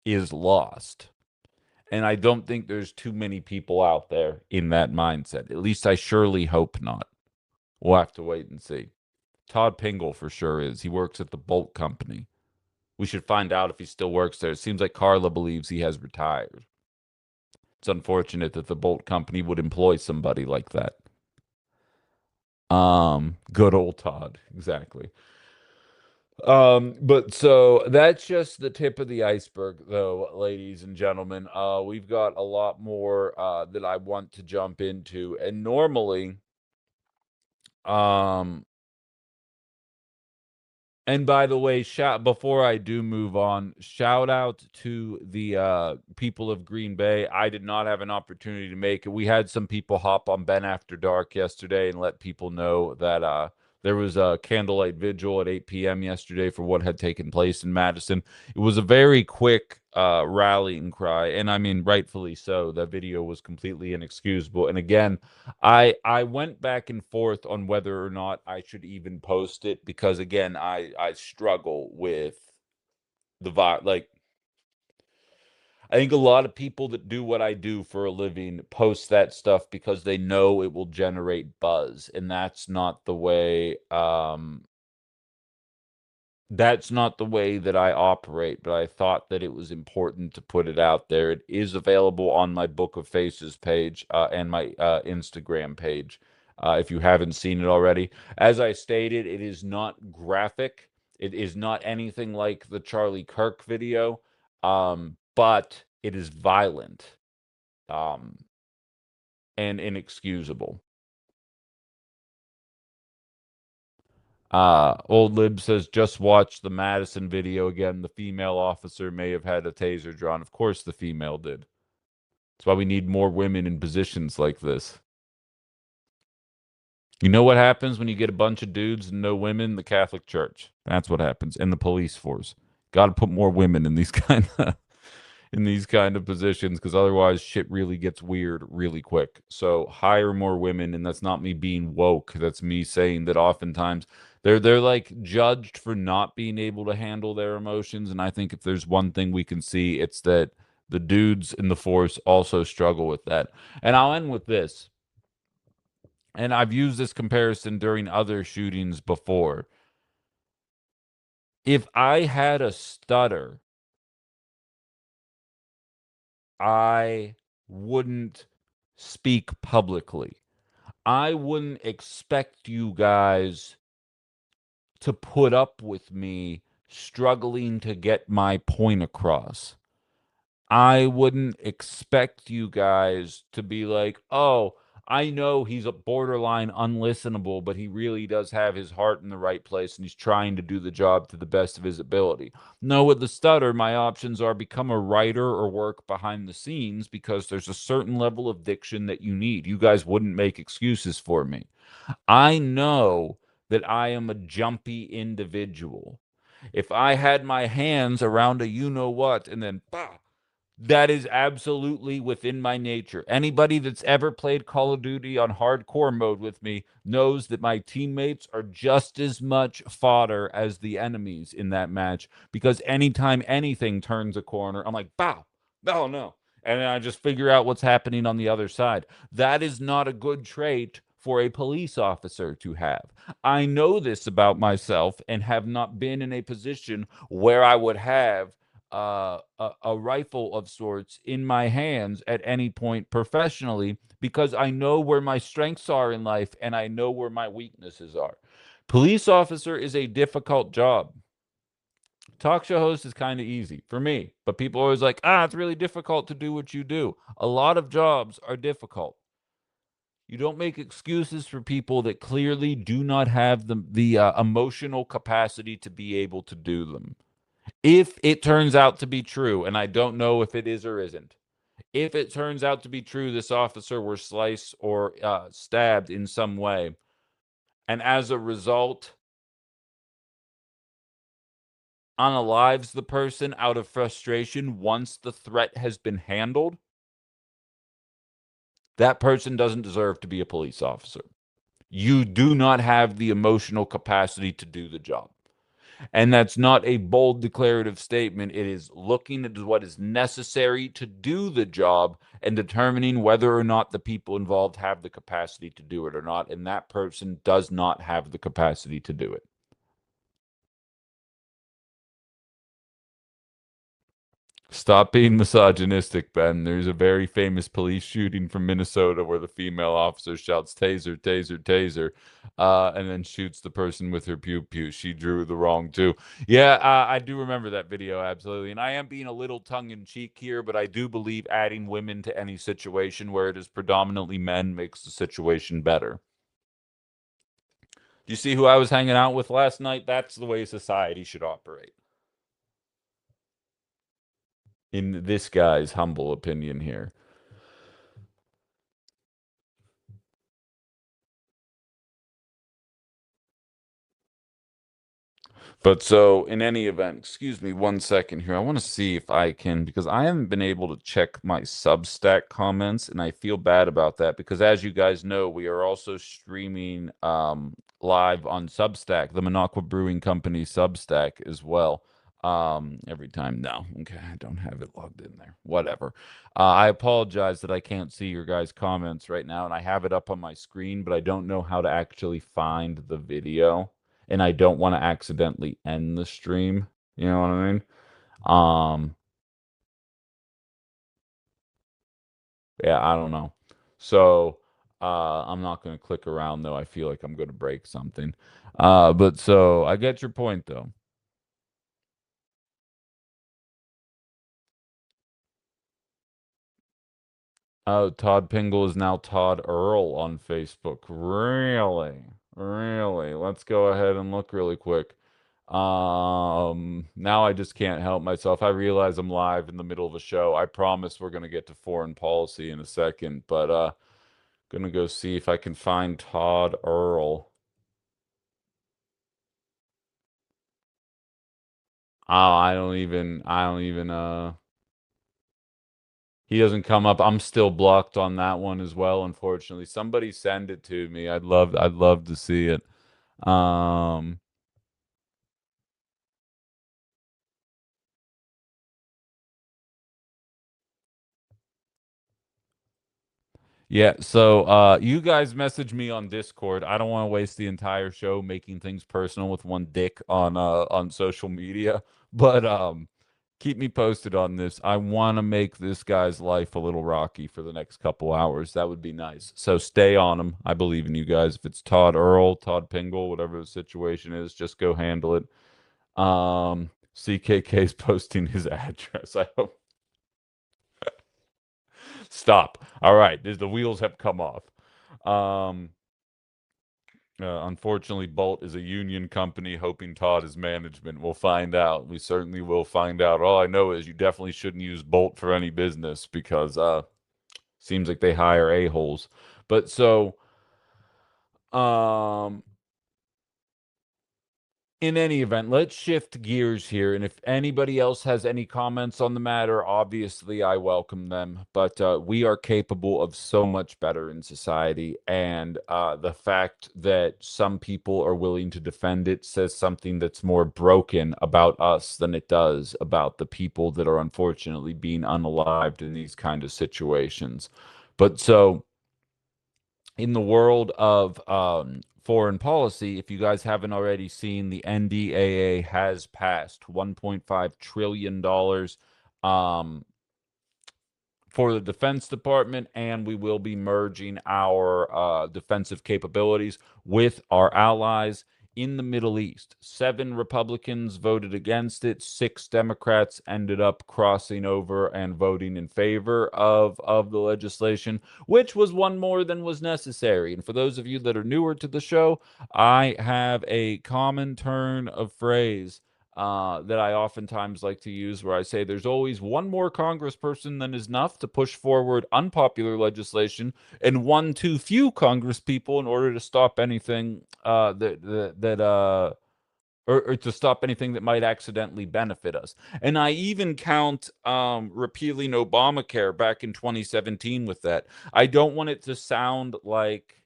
is lost. And I don't think there's too many people out there in that mindset. At least I surely hope not. We'll have to wait and see. Todd Pingle for sure is. He works at the Bolt Company. We should find out if he still works there. It seems like Carla believes he has retired. It's unfortunate that the Bolt Company would employ somebody like that. Good old Todd. Exactly. But so that's just the tip of the iceberg, though, ladies and gentlemen. We've got a lot more that I want to jump into, and normally, and by the way, before I do move on, shout out to the people of Green Bay. I did not have an opportunity to make it. We had some people hop on Ben After Dark yesterday and let people know that there was a candlelight vigil at 8 p.m. yesterday for what had taken place in Madison. It was a very quick rallying cry, and I mean, rightfully so. That video was completely inexcusable. And again, I went back and forth on whether or not I should even post it, because again, I struggle with the vibe. Like, I think a lot of people that do what I do for a living post that stuff because they know it will generate buzz, and that's not the way that I operate, but I thought that it was important to put it out there. It is available on my Book of Faces page and my Instagram page. if you haven't seen it already. As I stated, it is not graphic. It is not anything like the Charlie Kirk video, but it is violent and inexcusable. Old Lib says, just watch the Madison video again. The female officer may have had a taser drawn. Of course the female did. That's why we need more women in positions like this. You know what happens when you get a bunch of dudes and no women? The Catholic Church. That's what happens. And the police force. Got to put more women in these kind of positions, because otherwise shit really gets weird really quick. So hire more women, and that's not me being woke. That's me saying that oftentimes they're like judged for not being able to handle their emotions. And I think if there's one thing we can see, it's that the dudes in the force also struggle with that. And I'll end with this. And I've used this comparison during other shootings before. If I had a stutter, I wouldn't speak publicly. I wouldn't expect you guys to put up with me struggling to get my point across. I wouldn't expect you guys to be like, oh, I know he's a borderline unlistenable, but he really does have his heart in the right place and he's trying to do the job to the best of his ability. No, with the stutter, my options are become a writer or work behind the scenes, because there's a certain level of diction that you need. You guys wouldn't make excuses for me. I know that I am a jumpy individual. If I had my hands around a you know what and then bah, that is absolutely within my nature. Anybody that's ever played Call of Duty on hardcore mode with me knows that my teammates are just as much fodder as the enemies in that match, because anytime anything turns a corner, I'm like, bow, oh no. And then I just figure out what's happening on the other side. That is not a good trait for a police officer to have. I know this about myself and have not been in a position where I would have a rifle of sorts in my hands at any point professionally, because I know where my strengths are in life and I know where my weaknesses are. Police officer is a difficult job. Talk show host is kind of easy for me, but people are always like, it's really difficult to do what you do. A lot of jobs are difficult. You don't make excuses for people that clearly do not have the emotional capacity to be able to do them. If it turns out to be true, and I don't know if it is or isn't, if it turns out to be true, this officer were sliced or stabbed in some way, and as a result, unalives the person out of frustration once the threat has been handled, that person doesn't deserve to be a police officer. You do not have the emotional capacity to do the job. And that's not a bold declarative statement. It is looking at what is necessary to do the job and determining whether or not the people involved have the capacity to do it or not. And that person does not have the capacity to do it. Stop being misogynistic, Ben. There's a very famous police shooting from Minnesota where the female officer shouts, taser, taser, taser, and then shoots the person with her pew pew. She drew the wrong too. Yeah, I do remember that video, absolutely. And I am being a little tongue-in-cheek here, but I do believe adding women to any situation where it is predominantly men makes the situation better. Do you see who I was hanging out with last night? That's the way society should operate. In this guy's humble opinion here. But so in any event, excuse me 1 second here. I want to see if I can, because I haven't been able to check my Substack comments, and I feel bad about that, because as you guys know, we are also streaming live on Substack, the Minocqua Brewing Company Substack as well. Every time. No, okay, I don't have it logged in there. Whatever. I apologize that I can't see your guys' comments right now, and I have it up on my screen, but I don't know how to actually find the video, and I don't want to accidentally end the stream. You know what I mean? Yeah, I don't know. So, I'm not going to click around though. I feel like I'm going to break something. But so I get your point though. Oh, Todd Pingle is now Todd Earl on Facebook. Really? Really? Let's go ahead and look really quick. Now I just can't help myself. I realize I'm live in the middle of a show. I promise we're gonna get to foreign policy in a second, but gonna go see if I can find Todd Earl. Oh, I don't even he doesn't come up. I'm still blocked on that one as well, unfortunately. Somebody send it to me. I'd love to see it. Um Yeah, so you guys message me on Discord. I don't want to waste the entire show making things personal with one dick on social media, but keep me posted on this. I want to make this guy's life a little rocky for the next couple hours. That would be nice. So stay on him. I believe in you guys. If it's Todd Earl, Todd Pingle, whatever the situation is, just go handle it. CKK's posting his address. I hope. Stop. All right, the wheels have come off. Unfortunately, Bolt is a union company. Hoping Todd is management. We'll find out. We certainly will find out. All I know is you definitely shouldn't use Bolt for any business because seems like they hire a-holes. But so um in any event, let's shift gears here. And if anybody else has any comments on the matter, obviously I welcome them. But we are capable of so much better in society. And the fact that some people are willing to defend it says something that's more broken about us than it does about the people that are unfortunately being unalived in these kind of situations. But so in the world of foreign policy, if you guys haven't already seen, the NDAA has passed $1.5 trillion for the Defense Department, and we will be merging our defensive capabilities with our allies in the Middle East. 7 Republicans voted against it. 6 Democrats ended up crossing over and voting in favor of the legislation, which was one more than was necessary. And for those of you that are newer to the show, I have a common turn of phrase that I oftentimes like to use, where I say there's always one more congressperson than is enough to push forward unpopular legislation, and one too few congresspeople in order to stop anything or to stop anything that might accidentally benefit us. And I even count repealing Obamacare back in 2017 with that. I don't want it to sound like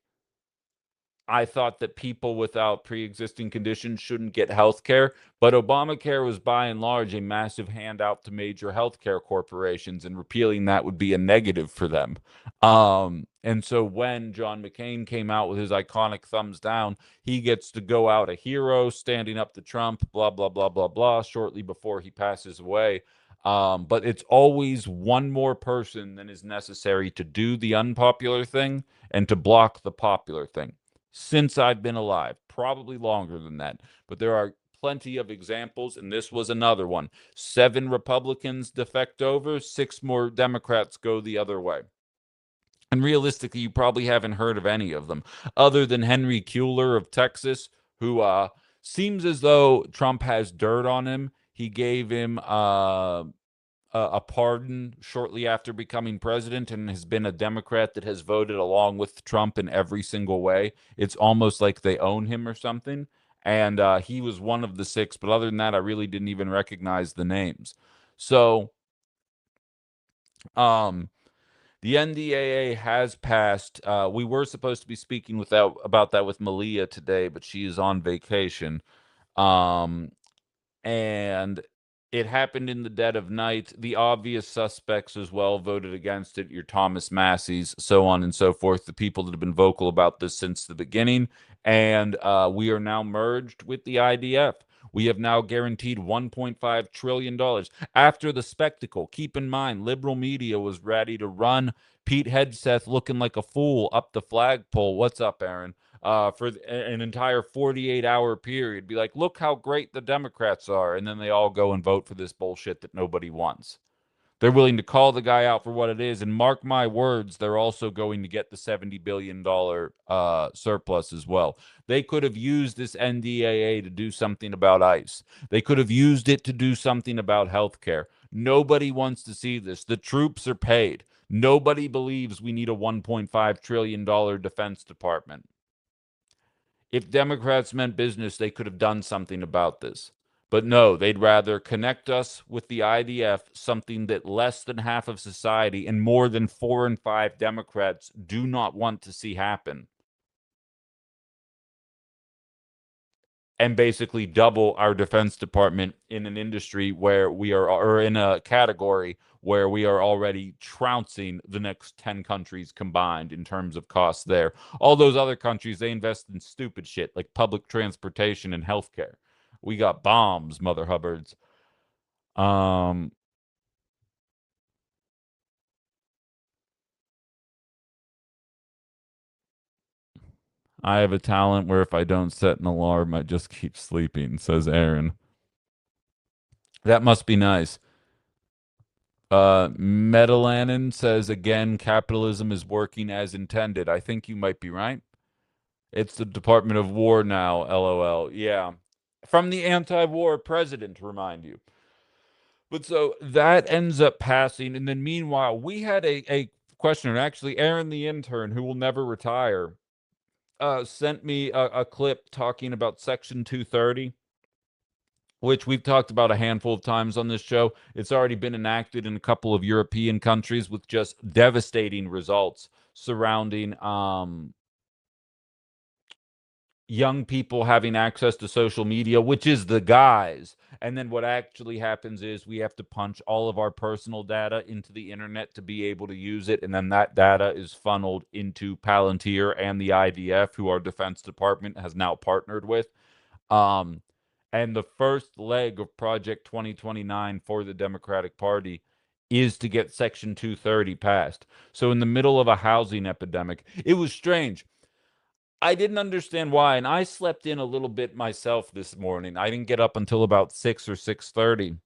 I thought that people without pre-existing conditions shouldn't get health care, but Obamacare was by and large a massive handout to major healthcare corporations, and repealing that would be a negative for them. And so when John McCain came out with his iconic thumbs down, he gets to go out a hero, standing up to Trump, blah, blah, blah, blah, blah, shortly before he passes away. But it's always one more person than is necessary to do the unpopular thing and to block the popular thing since I've been alive, probably longer than that. But there are plenty of examples, and this was another one. 7 Republicans defect over, 6 more Democrats go the other way. And realistically, you probably haven't heard of any of them, other than Henry Kuehler of Texas, who seems as though Trump has dirt on him. He gave him a pardon shortly after becoming president, and has been a Democrat that has voted along with Trump in every single way. It's almost like they own him or something. And he was one of the 6, but other than that, I really didn't even recognize the names. So, the NDAA has passed. We were supposed to be speaking about that with Malia today, but she is on vacation. Um, and it happened in the dead of night. The obvious suspects as well voted against it. Your Thomas Masseys, so on and so forth. The people that have been vocal about this since the beginning. And we are now merged with the IDF. We have now guaranteed $1.5 trillion. After the spectacle, keep in mind, liberal media was ready to run Pete Hegseth looking like a fool up the flagpole. What's up, Aaron? For an entire 48-hour period. Be like, look how great the Democrats are. And then they all go and vote for this bullshit that nobody wants. They're willing to call the guy out for what it is. And mark my words, they're also going to get the $70 billion surplus as well. They could have used this NDAA to do something about ICE. They could have used it to do something about healthcare. Nobody wants to see this. The troops are paid. Nobody believes we need a $1.5 trillion Defense Department. If Democrats meant business, they could have done something about this. But no, they'd rather connect us with the IDF, something that less than half of society and more than 4 in 5 Democrats do not want to see happen. And basically double our Defense Department in an industry where we are, or in a category where we are already trouncing the next 10 countries combined in terms of costs there. All those other countries, they invest in stupid shit like public transportation and healthcare. We got bombs, Mother Hubbards. I have a talent where if I don't set an alarm, I just keep sleeping, says Aaron. That must be nice. Metalanin says, again, capitalism is working as intended. I think you might be right. It's the Department of War now, LOL. Yeah. From the anti-war president, remind you. But so that ends up passing. And then meanwhile, we had a questioner, actually, Aaron the intern, who will never retire, sent me a clip talking about Section 230, which we've talked about a handful of times on this show. It's already been enacted in a couple of European countries with just devastating results surrounding young people having access to social media, which is the guise. And then what actually happens is we have to punch all of our personal data into the internet to be able to use it. And then that data is funneled into Palantir and the IDF, who our Defense Department has now partnered with. And the first leg of Project 2029 for the Democratic Party is to get Section 230 passed. So in the middle of a housing epidemic, it was strange. I didn't understand why, and I slept in a little bit myself this morning. I didn't get up until about 6 or 6:30.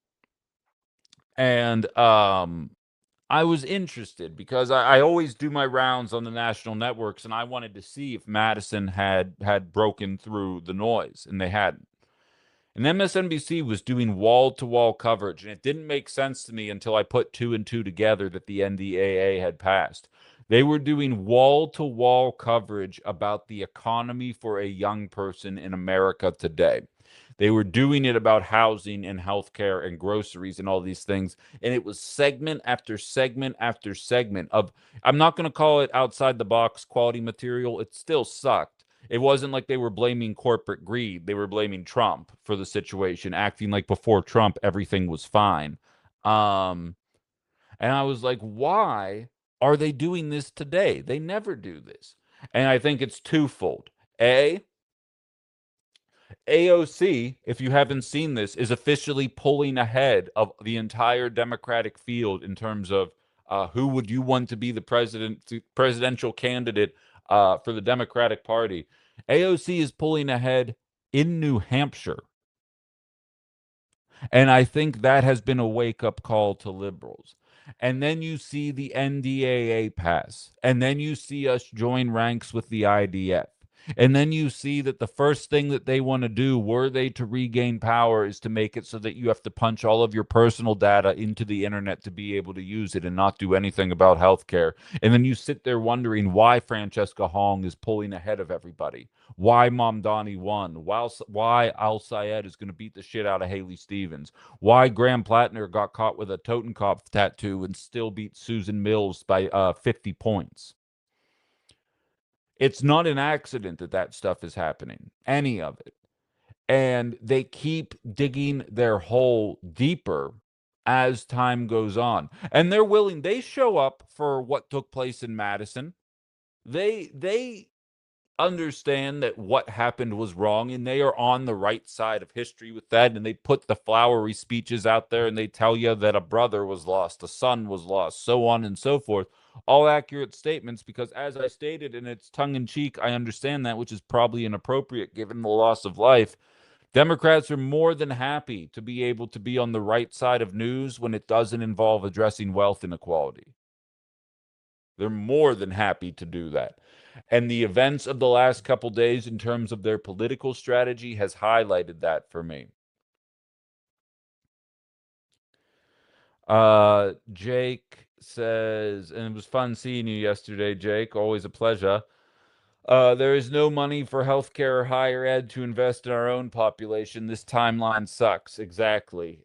And I was interested because I always do my rounds on the national networks, and I wanted to see if Madison had broken through the noise, and they hadn't. And MSNBC was doing wall-to-wall coverage, and it didn't make sense to me until I put 2 and 2 together that the NDAA had passed. They were doing wall-to-wall coverage about the economy for a young person in America today. They were doing it about housing and healthcare and groceries and all these things. And it was segment after segment after segment of, I'm not going to call it outside the box quality material. It still sucked. It wasn't like they were blaming corporate greed. They were blaming Trump for the situation, acting like before Trump, everything was fine. And I was like, why are they doing this today? They never do this. And I think it's twofold. AOC, if you haven't seen this, is officially pulling ahead of the entire Democratic field in terms of who would you want to be the presidential candidate for the Democratic Party. AOC is pulling ahead in New Hampshire. And I think that has been a wake-up call to liberals. And then you see the NDAA pass. And then you see us join ranks with the IDF. And then you see that the first thing that they want to do, were they to regain power, is to make it so that you have to punch all of your personal data into the internet to be able to use it and not do anything about healthcare. And then you sit there wondering why Francesca Hong is pulling ahead of everybody, why Mamdani won, why Al Sayed is going to beat the shit out of Haley Stevens, why Graham Plattner got caught with a Totenkopf tattoo and still beat Susan Mills by 50 points. It's not an accident that that stuff is happening, any of it. And they keep digging their hole deeper as time goes on. And they're willing, they show up for what took place in Madison. They understand that what happened was wrong, and they are on the right side of history with that, and they put the flowery speeches out there, and they tell you that a brother was lost, a son was lost, so on and so forth. All accurate statements, because as I stated, and it's tongue-in-cheek, I understand that, which is probably inappropriate given the loss of life. Democrats are more than happy to be able to be on the right side of news when it doesn't involve addressing wealth inequality. They're more than happy to do that. And the events of the last couple days in terms of their political strategy has highlighted that for me. Jake says, and it was fun seeing you yesterday, Jake. Always a pleasure. There is no money for healthcare or higher ed to invest in our own population. This timeline sucks. Exactly.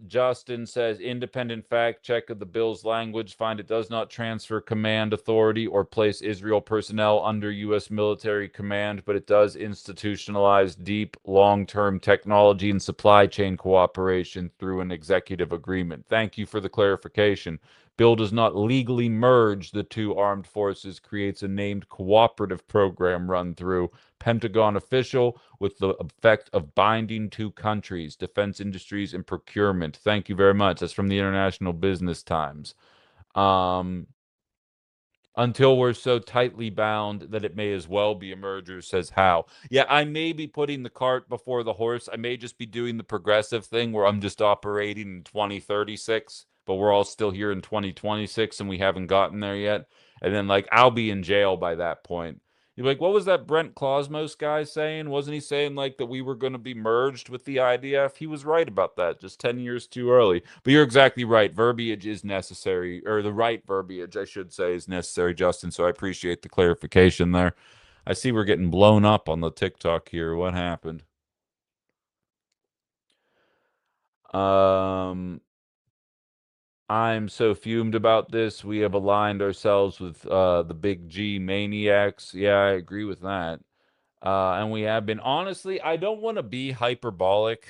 Justin says, independent fact check of the bill's language find it does not transfer command authority or place Israel personnel under U.S. military command, but it does institutionalize deep, long-term technology and supply chain cooperation through an executive agreement. Thank you for the clarification. Bill does not legally merge the two armed forces, creates a named cooperative program run through Pentagon official with the effect of binding two countries, defense industries and procurement. Thank you very much. That's from the International Business Times. Until we're so tightly bound that it may as well be a merger, says How. Yeah, I may be putting the cart before the horse. I may just be doing the progressive thing where I'm just operating in 2036, but we're all still here in 2026 and we haven't gotten there yet. And then, like, I'll be in jail by that point. You're like, what was that Brent Cosmos guy saying? Wasn't he saying, like, that we were going to be merged with the IDF? He was right about that, just 10 years too early. But you're exactly right. Verbiage is necessary, or the right verbiage, I should say, is necessary, Justin. So I appreciate the clarification there. I see we're getting blown up on the TikTok here. What happened? I'm so fumed about this. We have aligned ourselves with the big G maniacs. Yeah, I agree with that. And we have been. Honestly, I don't want to be hyperbolic.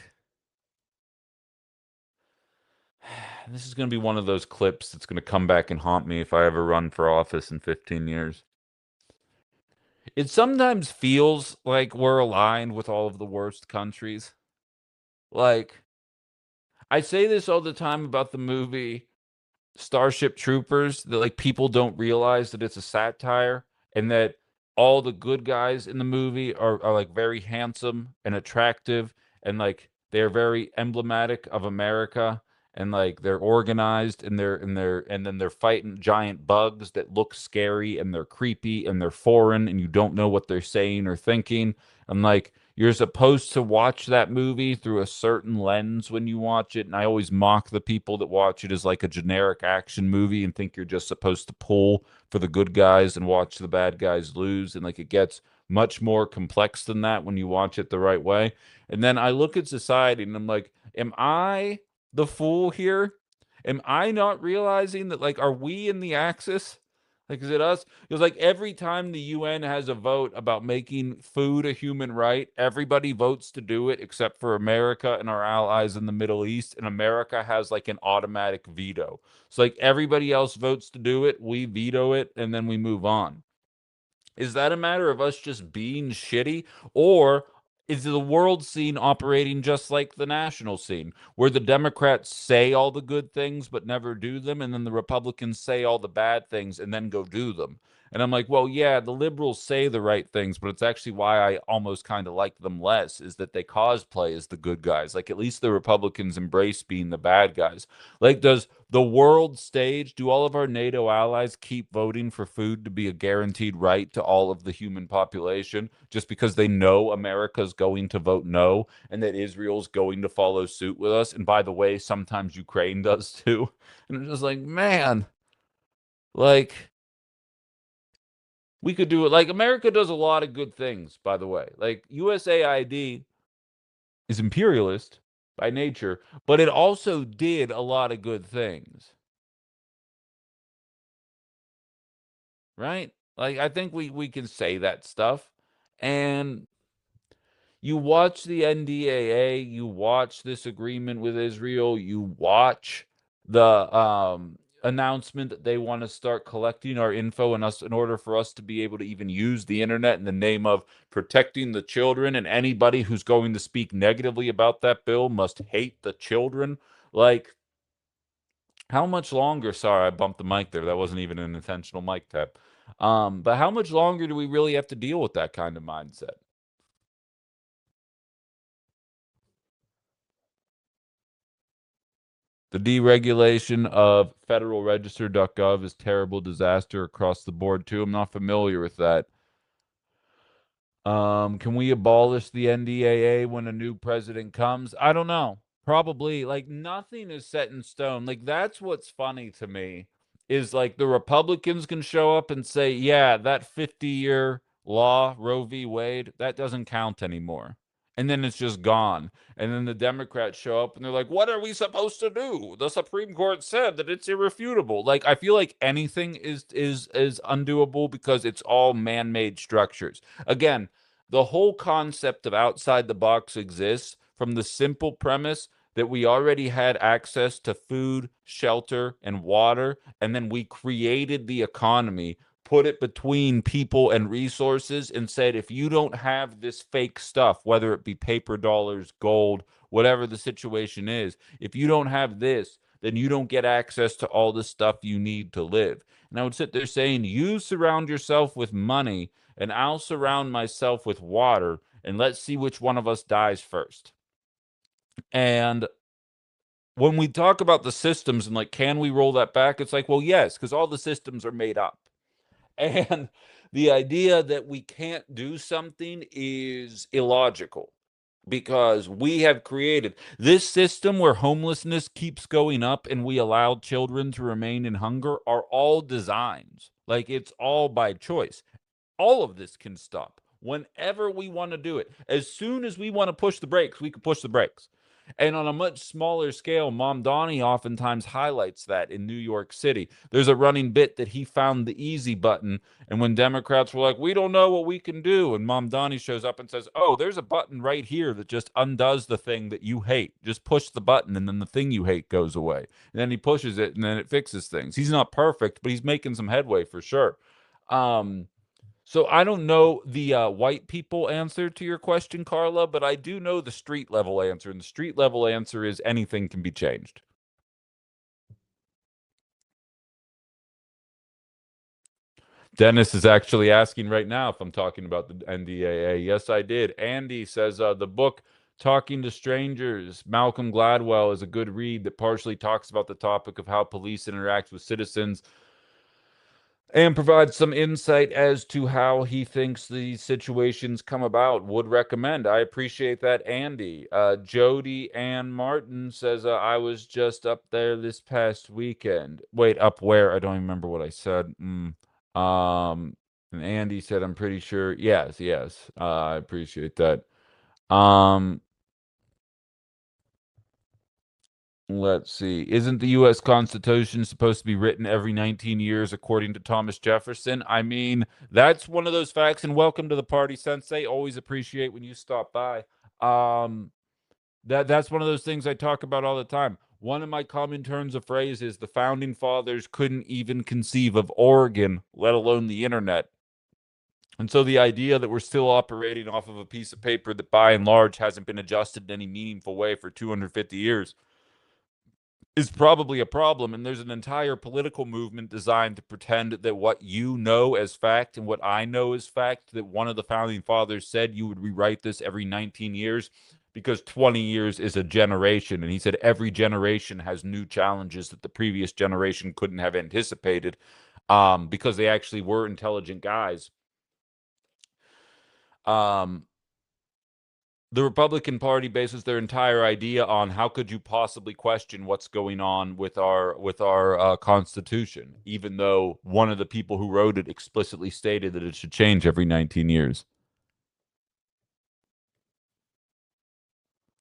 This is going to be one of those clips that's going to come back and haunt me if I ever run for office in 15 years. It sometimes feels like we're aligned with all of the worst countries. Like, I say this all the time about the movie Starship Troopers, that like people don't realize that it's a satire and that all the good guys in the movie are like very handsome and attractive and like they're very emblematic of America and like they're organized and then they're fighting giant bugs that look scary and they're creepy and they're foreign and you don't know what they're saying or thinking. And like you're supposed to watch that movie through a certain lens when you watch it. And I always mock the people that watch it as like a generic action movie and think you're just supposed to pull for the good guys and watch the bad guys lose. And like it gets much more complex than that when you watch it the right way. And then I look at society and I'm like, am I the fool here? Am I not realizing that, like, are we in the axis? Like, is it us? Because, like, every time the UN has a vote about making food a human right, everybody votes to do it except for America and our allies in the Middle East. And America has, like, an automatic veto. So, like, everybody else votes to do it, we veto it, and then we move on. Is that a matter of us just being shitty? Or is the world scene operating just like the national scene, where the Democrats say all the good things but never do them, and then the Republicans say all the bad things and then go do them? And I'm like, well, yeah, the liberals say the right things, but it's actually why I almost kind of like them less, is that they cosplay as the good guys. Like, at least the Republicans embrace being the bad guys. Like, does the world stage, do all of our NATO allies keep voting for food to be a guaranteed right to all of the human population just because they know America's going to vote no and that Israel's going to follow suit with us? And by the way, sometimes Ukraine does too. And it's just like, man, like, we could do it. Like, America does a lot of good things, by the way. Like, USAID is imperialist by nature, but it also did a lot of good things. Right? Like, I think we can say that stuff. And you watch the NDAA, you watch this agreement with Israel, you watch the announcement that they want to start collecting our info in order for us to be able to even use the internet in the name of protecting the children, and anybody who's going to speak negatively about that bill must hate the children. Like, how much longer? Sorry, I bumped the mic there. That wasn't even an intentional mic tap. But how much longer do we really have to deal with that kind of mindset? The deregulation of federalregister.gov is terrible disaster across the board too. I'm not familiar with that. Can we abolish the NDAA when a new president comes? I don't know. Probably. Like, nothing is set in stone. Like, that's what's funny to me is like the Republicans can show up and say, yeah, that 50-year law, Roe v. Wade, that doesn't count anymore. And then it's just gone. And then the Democrats show up and they're like, what are we supposed to do? The Supreme Court said that it's irrefutable. Like, I feel like anything is undoable because it's all man-made structures. Again, the whole concept of outside the box exists from the simple premise that we already had access to food, shelter, and water, and then we created the economy, put it between people and resources, and said, if you don't have this fake stuff, whether it be paper dollars, gold, whatever the situation is, if you don't have this, then you don't get access to all the stuff you need to live. And I would sit there saying, you surround yourself with money, and I'll surround myself with water, and let's see which one of us dies first. And when we talk about the systems and like, can we roll that back? It's like, well, yes, because all the systems are made up. And the idea that we can't do something is illogical because we have created this system where homelessness keeps going up and we allow children to remain in hunger are all designs. Like, it's all by choice. All of this can stop whenever we want to do it. As soon as we want to push the brakes, we can push the brakes. And on a much smaller scale, Mom Donnie oftentimes highlights that in New York City. There's a running bit that he found the easy button. And when Democrats were like, we don't know what we can do, and Mom Donnie shows up and says, oh, there's a button right here that just undoes the thing that you hate. Just push the button and then the thing you hate goes away. And then he pushes it and then it fixes things. He's not perfect, but he's making some headway for sure. So I don't know the white people answer to your question, Carla, but I do know the street level answer. And the street level answer is anything can be changed. Dennis is actually asking right now if I'm talking about the NDAA. Yes, I did. Andy says the book Talking to Strangers, Malcolm Gladwell, is a good read that partially talks about the topic of how police interact with citizens and provide some insight as to how he thinks these situations come about. Would recommend. I appreciate that, Andy. Jody Ann Martin says, I was just up there this past weekend. Wait, up where? I don't even remember what I said. And Andy said, I'm pretty sure. Yes, yes. I appreciate that. Let's see. Isn't the U.S. Constitution supposed to be written every 19 years, according to Thomas Jefferson? I mean, that's one of those facts. And welcome to the party, Sensei. Always appreciate when you stop by. That's one of those things I talk about all the time. One of my common turns of phrase is the founding fathers couldn't even conceive of Oregon, let alone the internet. And so the idea that we're still operating off of a piece of paper that by and large hasn't been adjusted in any meaningful way for 250 years is probably a problem. And there's an entire political movement designed to pretend that what you know as fact and what I know as fact, that one of the founding fathers said you would rewrite this every 19 years because 20 years is a generation. And he said every generation has new challenges that the previous generation couldn't have anticipated, because they actually were intelligent guys. The Republican Party bases their entire idea on how could you possibly question what's going on with our Constitution, even though one of the people who wrote it explicitly stated that it should change every 19 years.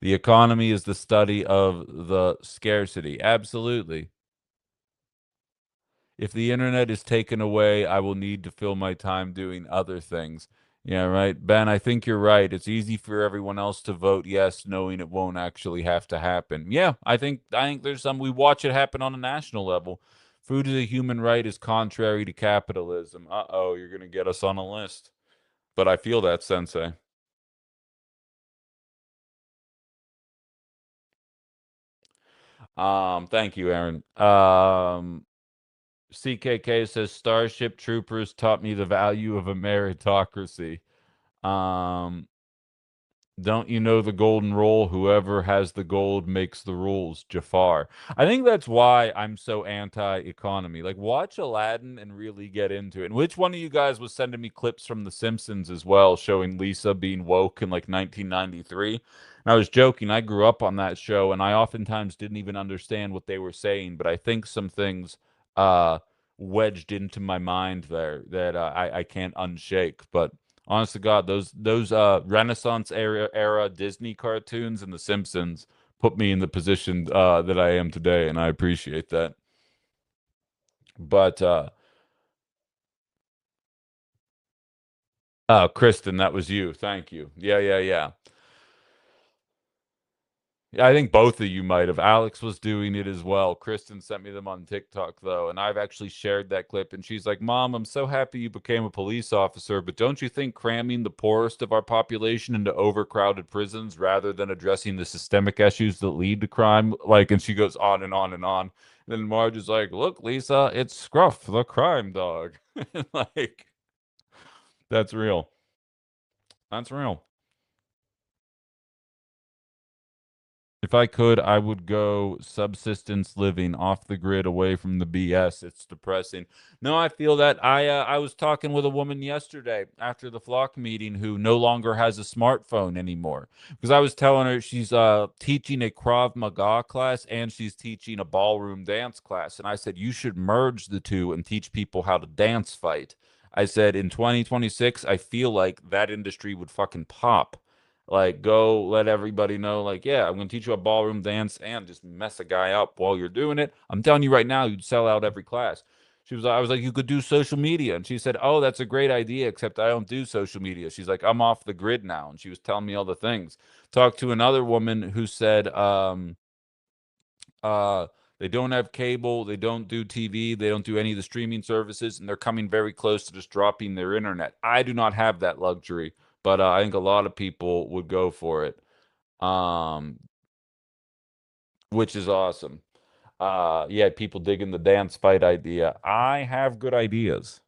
The economy is the study of the scarcity. Absolutely. If the internet is taken away, I will need to fill my time doing other things. Yeah, right. Ben, I think you're right. It's easy for everyone else to vote yes, knowing it won't actually have to happen. Yeah, I think there's some, we watch it happen on a national level. Food is a human right is contrary to capitalism. Uh-oh, you're going to get us on a list. But I feel that, Sensei. Thank you, Aaron. CKK says Starship Troopers taught me the value of a meritocracy. Um, don't you know the golden rule? Whoever has the gold makes the rules. Jafar. I think that's why I'm so anti-economy. Like, watch Aladdin and really get into it. And which one of you guys was sending me clips from The Simpsons as well, showing Lisa being woke in like 1993? And I was joking. I grew up on that show, and I oftentimes didn't even understand what they were saying. But I think some things wedged into my mind there that I can't unshake. But honest to God, those Renaissance era Disney cartoons and The Simpsons put me in the position that I am today, and I appreciate that. But oh, Kristen, that was you. Thank you. Yeah, yeah, yeah. Yeah, I think both of you might have. Alex was doing it as well. Kristen sent me them on TikTok, though, and I've actually shared that clip. And she's like, Mom, I'm so happy you became a police officer, but don't you think cramming the poorest of our population into overcrowded prisons rather than addressing the systemic issues that lead to crime? Like, and she goes on and on and on. And then Marge is like, Look, Lisa, it's Scruff, the crime dog. Like, that's real. That's real. If I could, I would go subsistence living, off the grid, away from the BS. It's depressing. No, I feel that. I was talking with a woman yesterday after the flock meeting who no longer has a smartphone anymore because I was telling her she's teaching a Krav Maga class and she's teaching a ballroom dance class, and I said you should merge the two and teach people how to dance fight. I said in 2026, I feel like that industry would fucking pop. Like, go let everybody know, like, yeah, I'm going to teach you a ballroom dance and just mess a guy up while you're doing it. I'm telling you right now, you'd sell out every class. I was like, you could do social media. And she said, oh, that's a great idea, except I don't do social media. She's like, I'm off the grid now. And she was telling me all the things. Talked to another woman who said, uh, they don't have cable, they don't do TV, they don't do any of the streaming services, and they're coming very close to just dropping their internet. I do not have that luxury, but I think a lot of people would go for it, um, which is awesome. Yeah, people digging the dance fight idea. I have good ideas.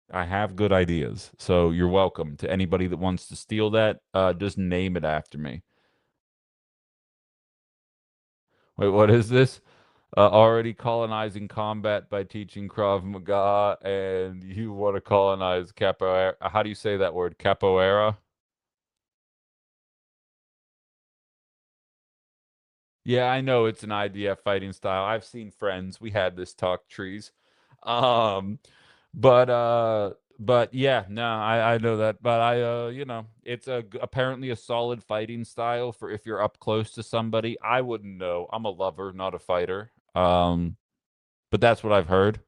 I have good ideas. So you're welcome to anybody that wants to steal that. Just name it after me. Wait, what is this? Already colonizing combat by teaching Krav Maga, and you want to colonize capoeira. How do you say that word? Capoeira? Yeah, I know it's an IDF fighting style. I've seen Friends. We had this talk, trees. Um, but yeah, no, I know that. But it's apparently a solid fighting style for if you're up close to somebody. I wouldn't know. I'm a lover, not a fighter. But that's what I've heard.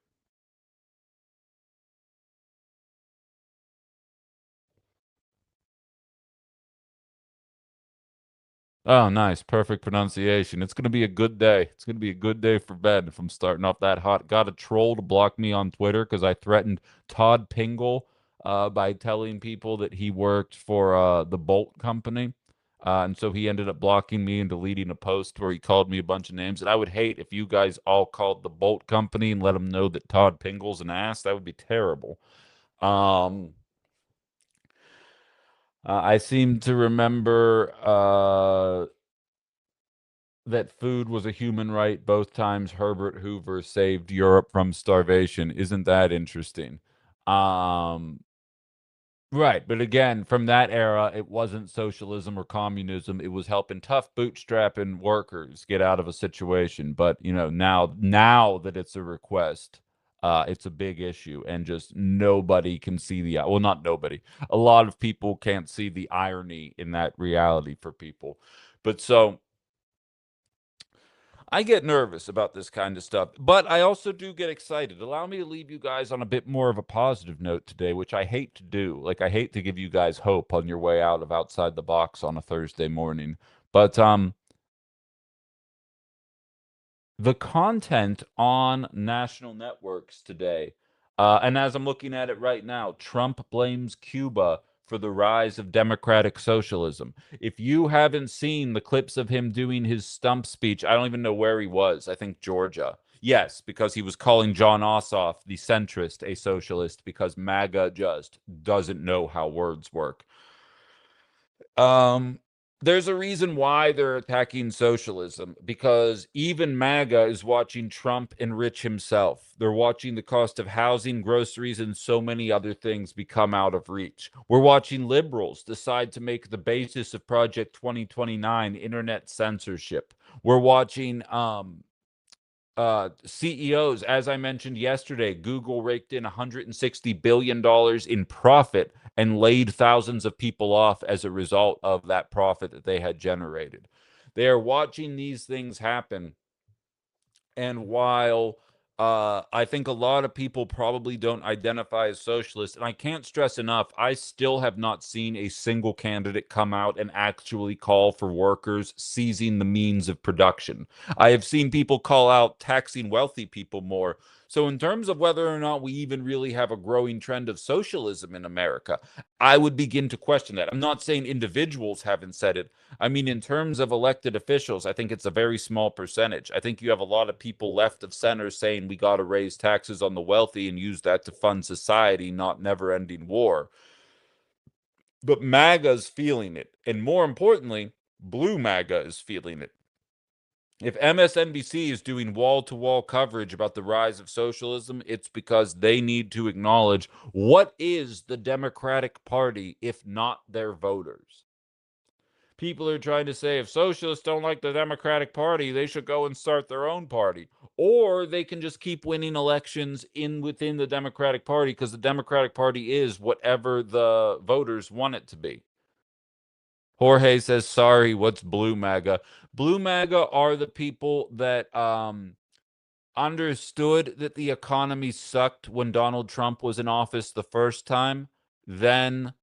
Oh, nice. Perfect pronunciation. It's going to be a good day. It's going to be a good day for Ben if I'm starting off that hot. Got a troll to block me on Twitter because I threatened Todd Pingle by telling people that he worked for the Bolt Company. And so he ended up blocking me and deleting a post where he called me a bunch of names. And I would hate if you guys all called the Bolt Company and let them know that Todd Pingle's an ass. That would be terrible. Um, I seem to remember that food was a human right both times Herbert Hoover saved Europe from starvation. Isn't that interesting? Um, right, but again, from that era, it wasn't socialism or communism. It was helping tough bootstrapping workers get out of a situation. But now that it's a request, it's a big issue, and just nobody can see well, not nobody. A lot of people can't see the irony in that reality for people. But so I get nervous about this kind of stuff, but I also do get excited. Allow me to leave you guys on a bit more of a positive note today, which I hate to do. Like, I hate to give you guys hope on your way out of outside the box on a Thursday morning. But the content on national networks today, and as I'm looking at it right now, Trump blames Cuba for the rise of democratic socialism. If you haven't seen the clips of him doing his stump speech, I don't even know where he was. I think Georgia. Yes, because he was calling John Ossoff, the centrist, a socialist because MAGA just doesn't know how words work. Um, there's a reason why they're attacking socialism because even MAGA is watching Trump enrich himself. They're watching the cost of housing, groceries, and so many other things become out of reach. We're watching liberals decide to make the basis of Project 2029 internet censorship. We're watching CEOs, as I mentioned yesterday, Google raked in $160 billion in profit and laid thousands of people off as a result of that profit that they had generated. They are watching these things happen. And while I think a lot of people probably don't identify as socialists, and I can't stress enough, I still have not seen a single candidate come out and actually call for workers seizing the means of production. I have seen people call out taxing wealthy people more. So, in terms of whether or not we even really have a growing trend of socialism in America, I would begin to question that. I'm not saying individuals haven't said it. I mean, in terms of elected officials, I think it's a very small percentage. I think you have a lot of people left of center saying we got to raise taxes on the wealthy and use that to fund society, not never ending war. But MAGA's feeling it. And more importantly, Blue MAGA is feeling it. If MSNBC is doing wall to wall coverage about the rise of socialism, it's because they need to acknowledge what is the Democratic Party if not their voters. People are trying to say if socialists don't like the Democratic Party, they should go and start their own party. Or they can just keep winning elections within the Democratic Party because the Democratic Party is whatever the voters want it to be. Jorge says, sorry, what's Blue MAGA? Blue MAGA are the people that understood that the economy sucked when Donald Trump was in office the first time, then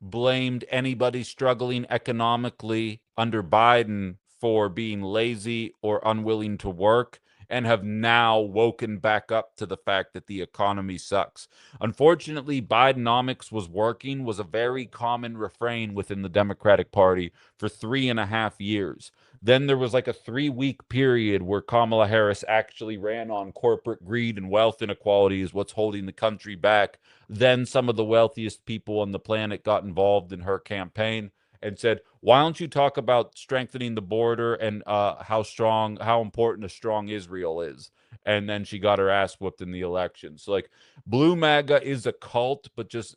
blamed anybody struggling economically under Biden for being lazy or unwilling to work, and have now woken back up to the fact that the economy sucks. Unfortunately, Bidenomics was a very common refrain within the Democratic Party for 3.5 years. Then there was like a 3-week period where Kamala Harris actually ran on corporate greed and wealth inequality is what's holding the country back. Then some of the wealthiest people on the planet got involved in her campaign and said, why don't you talk about strengthening the border and how important a strong Israel is? And then she got her ass whooped in the election. So, like, Blue MAGA is a cult, but just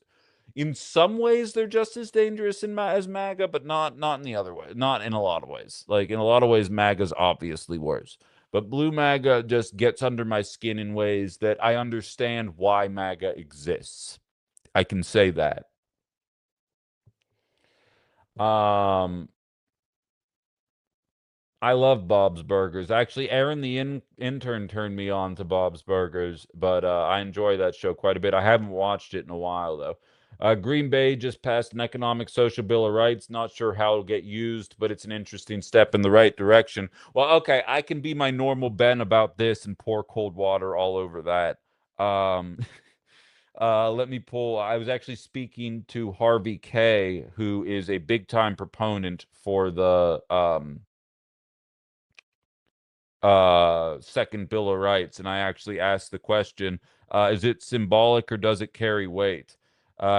in some ways they're just as dangerous as MAGA, but not in the other way. Not in a lot of ways. Like, in a lot of ways, MAGA's obviously worse. But Blue MAGA just gets under my skin in ways that I understand why MAGA exists. I can say that. I love Bob's Burgers. Actually, Aaron, the intern, turned me on to Bob's Burgers, but I enjoy that show quite a bit. I haven't watched it in a while, though. Green Bay just passed an economic social bill of rights. Not sure how it'll get used, but it's an interesting step in the right direction. Well, okay, I can be my normal Ben about this and pour cold water all over that. Let me pull. I was actually speaking to Harvey K, who is a big time proponent for the second Bill of Rights, and I actually asked the question, is it symbolic or does it carry weight?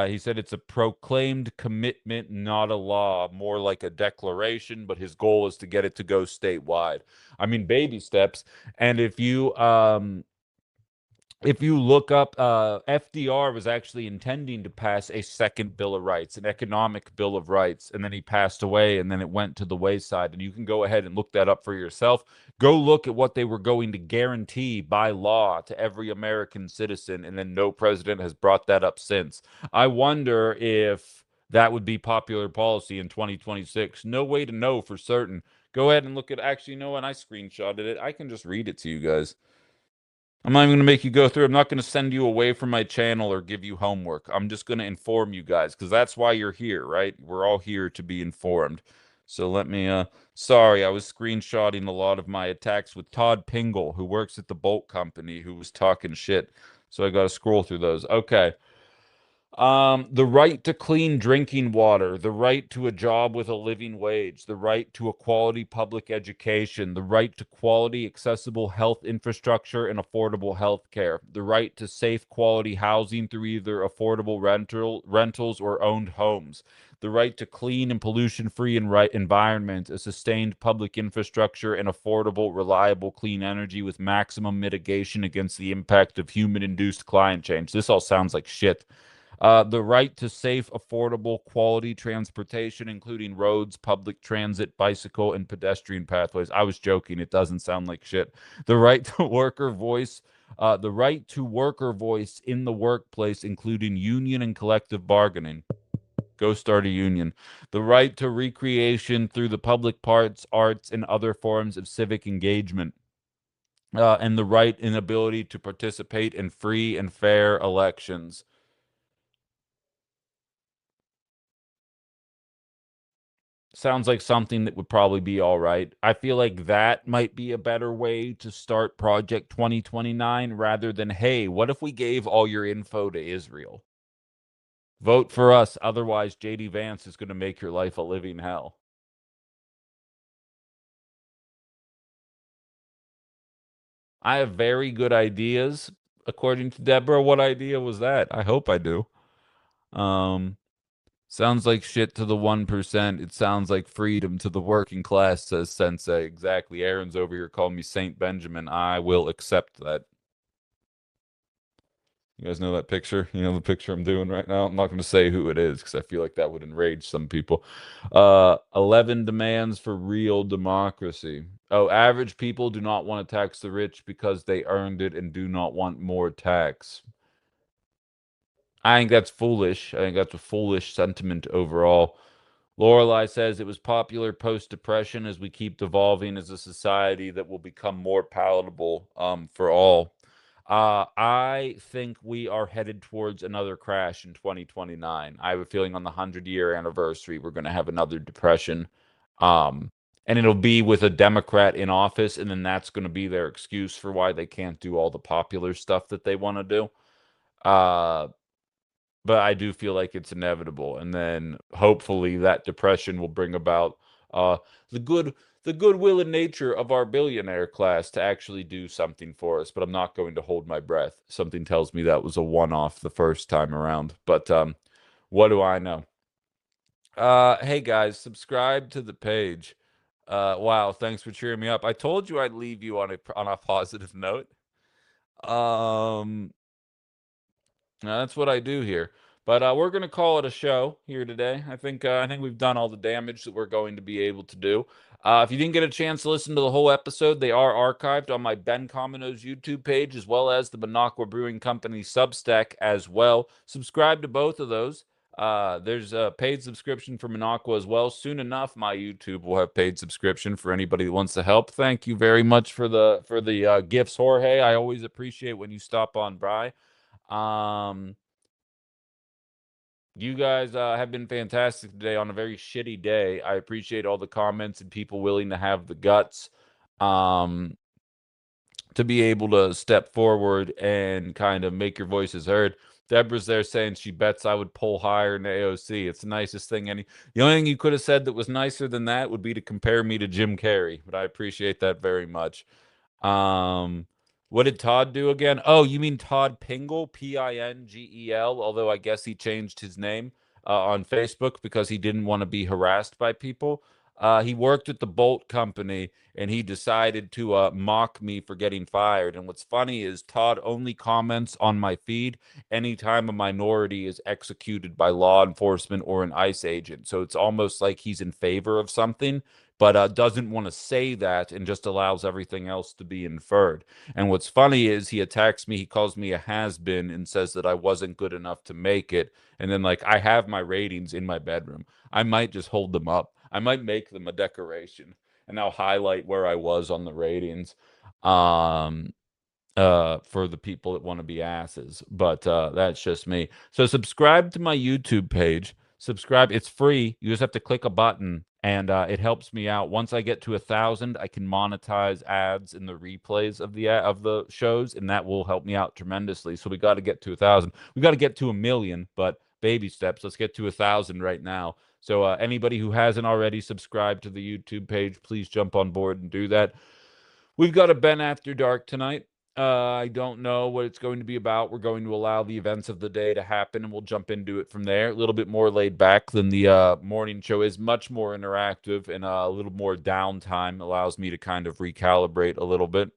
He said it's a proclaimed commitment, not a law, more like a declaration, but his goal is to get it to go statewide. I mean, baby steps. And if you look up, FDR was actually intending to pass a second Bill of Rights, an economic Bill of Rights, and then he passed away, and then it went to the wayside. And you can go ahead and look that up for yourself. Go look at what they were going to guarantee by law to every American citizen, and then no president has brought that up since. I wonder if that would be popular policy in 2026. No way to know for certain. Go ahead and look at, actually, you know what? I screenshotted it. I can just read it to you guys. I'm not even going to make you go through. I'm not going to send you away from my channel or give you homework. I'm just going to inform you guys because that's why you're here, right? We're all here to be informed. So let me sorry, I was screenshotting a lot of my attacks with Todd Pingle, who works at the Bolt Company, who was talking shit. So I got to scroll through those. Okay. The right to clean drinking water, the right to a job with a living wage, the right to a quality public education, the right to quality, accessible health infrastructure and affordable health care, the right to safe quality housing through either affordable rentals or owned homes, the right to clean and pollution-free environment, a sustained public infrastructure, and affordable, reliable, clean energy with maximum mitigation against the impact of human-induced climate change. This all sounds like shit. The right to safe, affordable, quality transportation, including roads, public transit, bicycle, and pedestrian pathways. I was joking. It doesn't sound like shit. The right to worker voice. The right to worker voice in the workplace, including union and collective bargaining. Go start a union. The right to recreation through the public parks, arts, and other forms of civic engagement. And the right and ability to participate in free and fair elections. Sounds like something that would probably be all right. I feel like that might be a better way to start Project 2029 rather than, hey, what if we gave all your info to Israel? Vote for us. Otherwise, JD Vance is going to make your life a living hell. I have very good ideas, according to Deborah. What idea was that? I hope I do. Sounds like shit to the 1%. It sounds like freedom to the working class, says Sensei. Exactly. Aaron's over here calling me Saint Benjamin. I will accept that. You guys know that picture? You know the picture I'm doing right now? I'm not going to say who it is because I feel like that would enrage some people. 11 demands for real democracy. Oh, average people do not want to tax the rich because they earned it and do not want more tax. I think that's foolish. I think that's a foolish sentiment overall. Lorelei says it was popular post-depression as we keep devolving as a society that will become more palatable for all. I think we are headed towards another crash in 2029. I have a feeling on the 100-year anniversary, we're going to have another depression. And it'll be with a Democrat in office, and then that's going to be their excuse for why they can't do all the popular stuff that they want to do. But I do feel like it's inevitable, and then hopefully that depression will bring about uh, the goodwill and nature of our billionaire class to actually do something for us. But I'm not going to hold my breath. Something tells me that was a one-off the first time around. But what do I know? Hey guys, subscribe to the page. Wow, thanks for cheering me up. I told you I'd leave you on a positive note. That's what I do here. But we're going to call it a show here today. I think we've done all the damage that we're going to be able to do. If you didn't get a chance to listen to the whole episode, they are archived on my Ben Cominos YouTube page as well as the Minocqua Brewing Company Substack as well. Subscribe to both of those. There's a paid subscription for Minocqua as well. Soon enough, my YouTube will have paid subscription for anybody that wants to help. Thank you very much for the gifts, Jorge. I always appreciate when you stop on by. You guys have been fantastic today on a very shitty day. I appreciate all the comments and people willing to have the guts um, to be able to step forward and kind of make your voices heard. Deborah's there saying she bets I would pull higher in the AOC. It's the nicest thing. The only thing you could have said that was nicer than that would be to compare me to Jim Carrey, but I appreciate that very much. Um, what did Todd do again? Oh, you mean Todd Pingle, Pingel, although I guess he changed his name on Facebook because he didn't want to be harassed by people. He worked at the Bolt Company and he decided to mock me for getting fired. And what's funny is Todd only comments on my feed anytime a minority is executed by law enforcement or an ICE agent. So it's almost like he's in favor of something, but doesn't want to say that and just allows everything else to be inferred. And what's funny is he attacks me, he calls me a has-been and says that I wasn't good enough to make it. And then, like, I have my ratings in my bedroom. I might just hold them up. I might make them a decoration and I'll highlight where I was on the ratings for the people that want to be asses. But that's just me. So subscribe to my YouTube page. Subscribe. It's free. You just have to click a button and it helps me out. Once I get to 1,000, I can monetize ads in the replays of the shows, and that will help me out tremendously. So we got to get to 1,000. We got to get to 1,000,000, but baby steps. Let's get to 1,000 right now. So anybody who hasn't already subscribed to the YouTube page, please jump on board and do that. We've got a Ben After Dark tonight. I don't know what it's going to be about. We're going to allow the events of the day to happen, and we'll jump into it from there. A little bit more laid back than the morning show is. Much more interactive, and a little more downtime allows me to kind of recalibrate a little bit.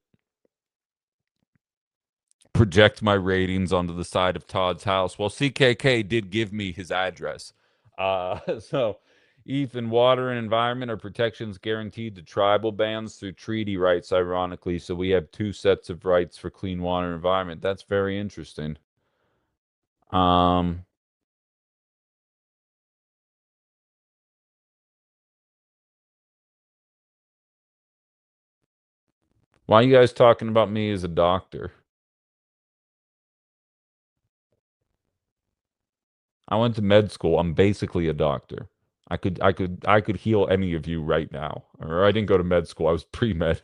Project my ratings onto the side of Todd's house. Well, CKK did give me his address. So Ethan, water and environment are protections guaranteed to tribal bands through treaty rights, ironically. So we have 2 sets of rights for clean water and environment. That's very interesting. Why are you guys talking about me as a doctor? I went to med school. I'm basically a doctor. I could heal any of you right now. Or I didn't go to med school. I was pre-med.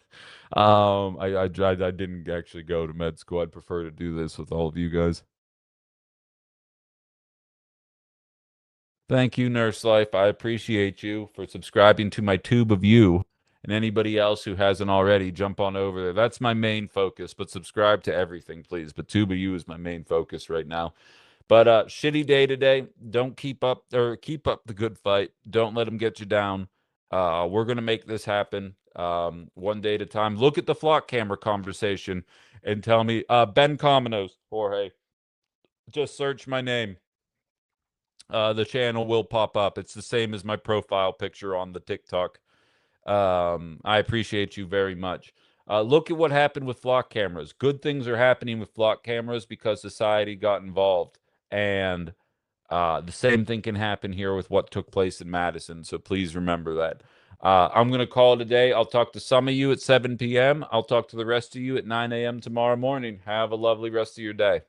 I didn't actually go to med school. I'd prefer to do this with all of you guys. Thank you, Nurse Life. I appreciate you for subscribing to my tube of you. And anybody else who hasn't already, jump on over there. That's my main focus, but subscribe to everything, please. But tube of you is my main focus right now. But shitty day today. Don't keep up the good fight. Don't let them get you down. We're gonna make this happen. One day at a time. Look at the flock camera conversation and tell me, Ben Cominos, Jorge. Just search my name. The channel will pop up. It's the same as my profile picture on the TikTok. I appreciate you very much. Look at what happened with flock cameras. Good things are happening with flock cameras because society got involved. And the same thing can happen here with what took place in Madison. So please remember that. I'm going to call it a day. I'll talk to some of you at 7 p.m. I'll talk to the rest of you at 9 a.m. tomorrow morning. Have a lovely rest of your day.